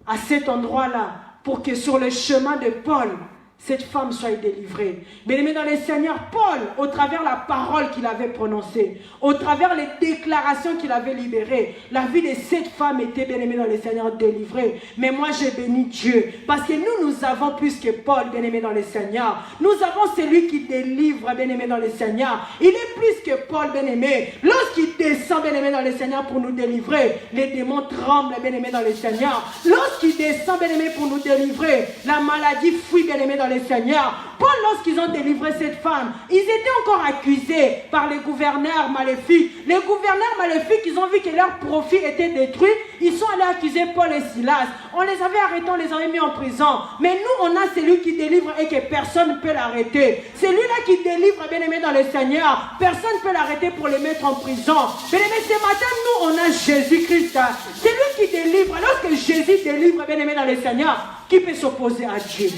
[SPEAKER 1] à cet endroit-là, pour que sur le chemin de Paul, cette femme soit délivrée. Mais dans les Seigneurs, Paul, au travers la parole qu'il avait prononcée, au travers les déclarations qu'il avait libérées, la vie de cette femme était, bien aimée dans les Seigneurs, délivrée. Mais moi, j'ai béni Dieu. Parce que nous avons plus que Paul, bien aimé dans les Seigneurs. Nous avons celui qui délivre, bien aimé dans les Seigneurs. Il est plus que Paul, bien aimé. Lorsqu'il descend, bien aimé dans les Seigneurs, pour nous délivrer, les démons tremblent, bien aimé dans les Seigneurs. Lorsqu'il descend, bien aimé, pour nous délivrer, la maladie fuit, bien aimé dans les Seigneurs. Paul, lorsqu'ils ont délivré cette femme, ils étaient encore accusés par les gouverneurs maléfiques. Les gouverneurs maléfiques, ils ont vu que leur profit était détruit. Ils sont allés accuser Paul et Silas. On les avait arrêtés, on les avait mis en prison. Mais nous, on a celui qui délivre et que personne ne peut l'arrêter. Celui-là qui délivre, bien aimé dans le Seigneur, personne ne peut l'arrêter pour le mettre en prison. Bien aimé, ce matin, nous, on a Jésus-Christ. C'est lui qui délivre. Lorsque Jésus délivre, bien aimé dans le Seigneur, qui peut s'opposer à Dieu?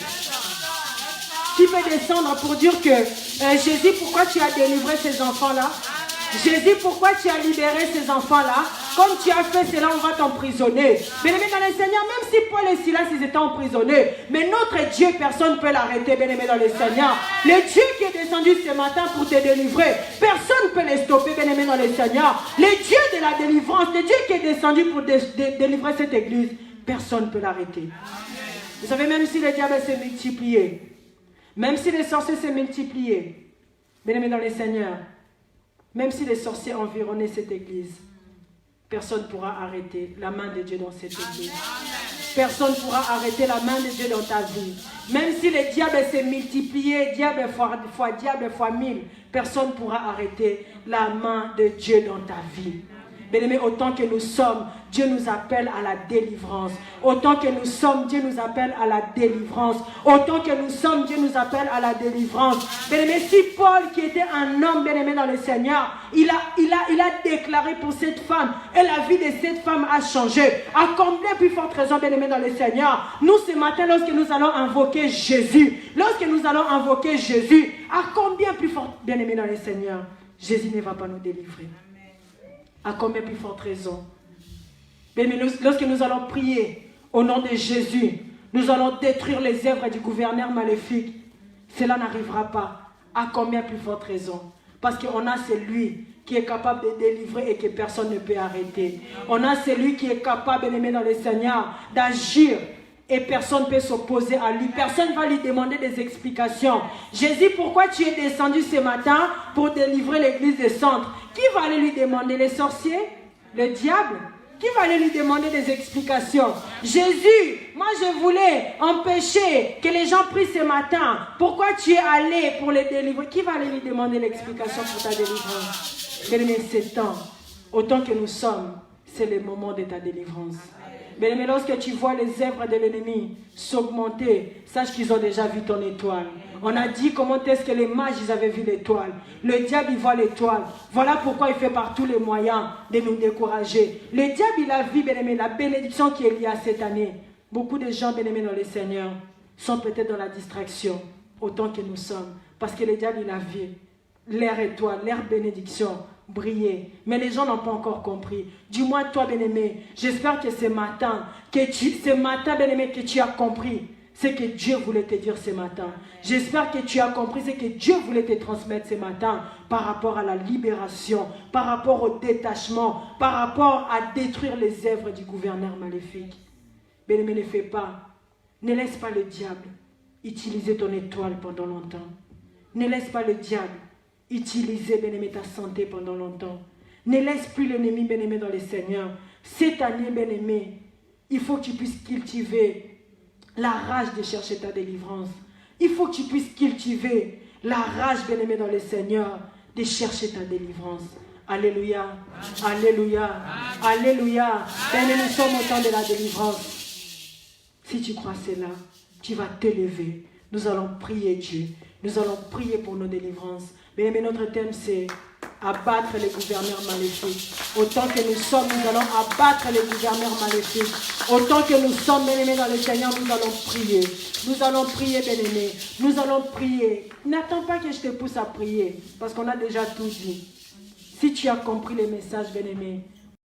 [SPEAKER 1] Qui peut descendre pour dire que Jésus, pourquoi tu as délivré ces enfants-là? Jésus, pourquoi tu as libéré ces enfants-là? Comme tu as fait cela, on va t'emprisonner. Bien-aimé dans le Seigneur, même si Paul et Silas, ils étaient emprisonnés, mais notre Dieu, personne ne peut l'arrêter, bien-aimé dans le Seigneur. Le Dieu qui est descendu ce matin pour te délivrer, personne ne peut les stopper, bien-aimé dans le Seigneur. Le Dieu de la délivrance, le Dieu qui est descendu pour délivrer cette église, personne ne peut l'arrêter. Vous savez, même si le diable s'est multiplié, même si les sorciers s'est multipliés, bien-aimé dans le Seigneur, même si les sorciers environnaient cette église, personne ne pourra arrêter la main de Dieu dans cette église. Personne ne pourra arrêter la main de Dieu dans ta vie. Même si le diable s'est multiplié, diable fois 1000, personne ne pourra arrêter la main de Dieu dans ta vie. Bien-aimés, autant que nous sommes, Dieu nous appelle à la délivrance. Autant que nous sommes, Dieu nous appelle à la délivrance. Autant que nous sommes, Dieu nous appelle à la délivrance. Bien-aimés, si Paul, qui était un homme bien-aimé dans le Seigneur, il a déclaré pour cette femme, et la vie de cette femme a changé. À combien plus forte raison, bien-aimé dans le Seigneur, nous ce matin, lorsque nous allons invoquer Jésus, à combien plus forte, bien-aimé dans le Seigneur, Jésus ne va pas nous délivrer. À combien plus forte raison? Mais lorsque nous allons prier au nom de Jésus, nous allons détruire les œuvres du gouverneur maléfique. Cela n'arrivera pas. À combien plus forte raison? Parce qu'on a celui qui est capable de délivrer et que personne ne peut arrêter. On a celui qui est capable, bien-aimé dans le Seigneur, d'agir. Et personne ne peut s'opposer à lui. Personne ne va lui demander des explications. Jésus, pourquoi tu es descendu ce matin pour délivrer l'église des centres? Qui va aller lui demander? Les sorciers? Le diable? Qui va aller lui demander des explications? Jésus, moi je voulais empêcher que les gens prient ce matin. Pourquoi tu es allé pour les délivrer? Qui va aller lui demander l'explication pour ta délivrance? Bien-aimé, c'est temps. Autant que nous sommes, c'est le moment de ta délivrance. Mais lorsque tu vois les œuvres de l'ennemi s'augmenter, sache qu'ils ont déjà vu ton étoile. On a dit comment est-ce que les mages ils avaient vu l'étoile. Le diable il voit l'étoile. Voilà pourquoi il fait par tous les moyens de nous décourager. Le diable il a vu, bien-aimé, la bénédiction qui est liée à cette année. Beaucoup de gens, bien-aimés dans le Seigneur, sont peut-être dans la distraction autant que nous sommes. Parce que le diable il a vu leur étoile, leur bénédiction briller. Mais les gens n'ont pas encore compris. Du moins toi, bien-aimé, j'espère que ce matin, bien-aimé, que tu as compris ce que Dieu voulait te dire ce matin. J'espère que tu as compris ce que Dieu voulait te transmettre ce matin par rapport à la libération, par rapport au détachement, par rapport à détruire les œuvres du gouverneur maléfique. Bien-aimé, ne fais pas. Ne laisse pas le diable utiliser ton étoile pendant longtemps. Ne laisse pas le diable utiliser, bien-aimé, ta santé pendant longtemps. Ne laisse plus l'ennemi, bien-aimé, dans le Seigneur. Cette année, bien-aimé, il faut que tu puisses cultiver la rage de chercher ta délivrance. Il faut que tu puisses cultiver la rage, bien-aimé, dans le Seigneur, de chercher ta délivrance. Alléluia, alléluia, alléluia. Bien-aimé, nous sommes au temps de la délivrance. Si tu crois cela, tu vas te lever. Nous allons prier Dieu. Nous allons prier pour nos délivrances. Bien-aimé, notre thème c'est abattre les gouverneurs maléfiques. Autant que nous sommes, nous allons abattre les gouverneurs maléfiques. Autant que nous sommes, bien-aimés dans le Seigneur, nous allons prier. Nous allons prier, bien-aimés. Nous allons prier. N'attends pas que je te pousse à prier, parce qu'on a déjà tout dit. Si tu as compris les messages, bien-aimés,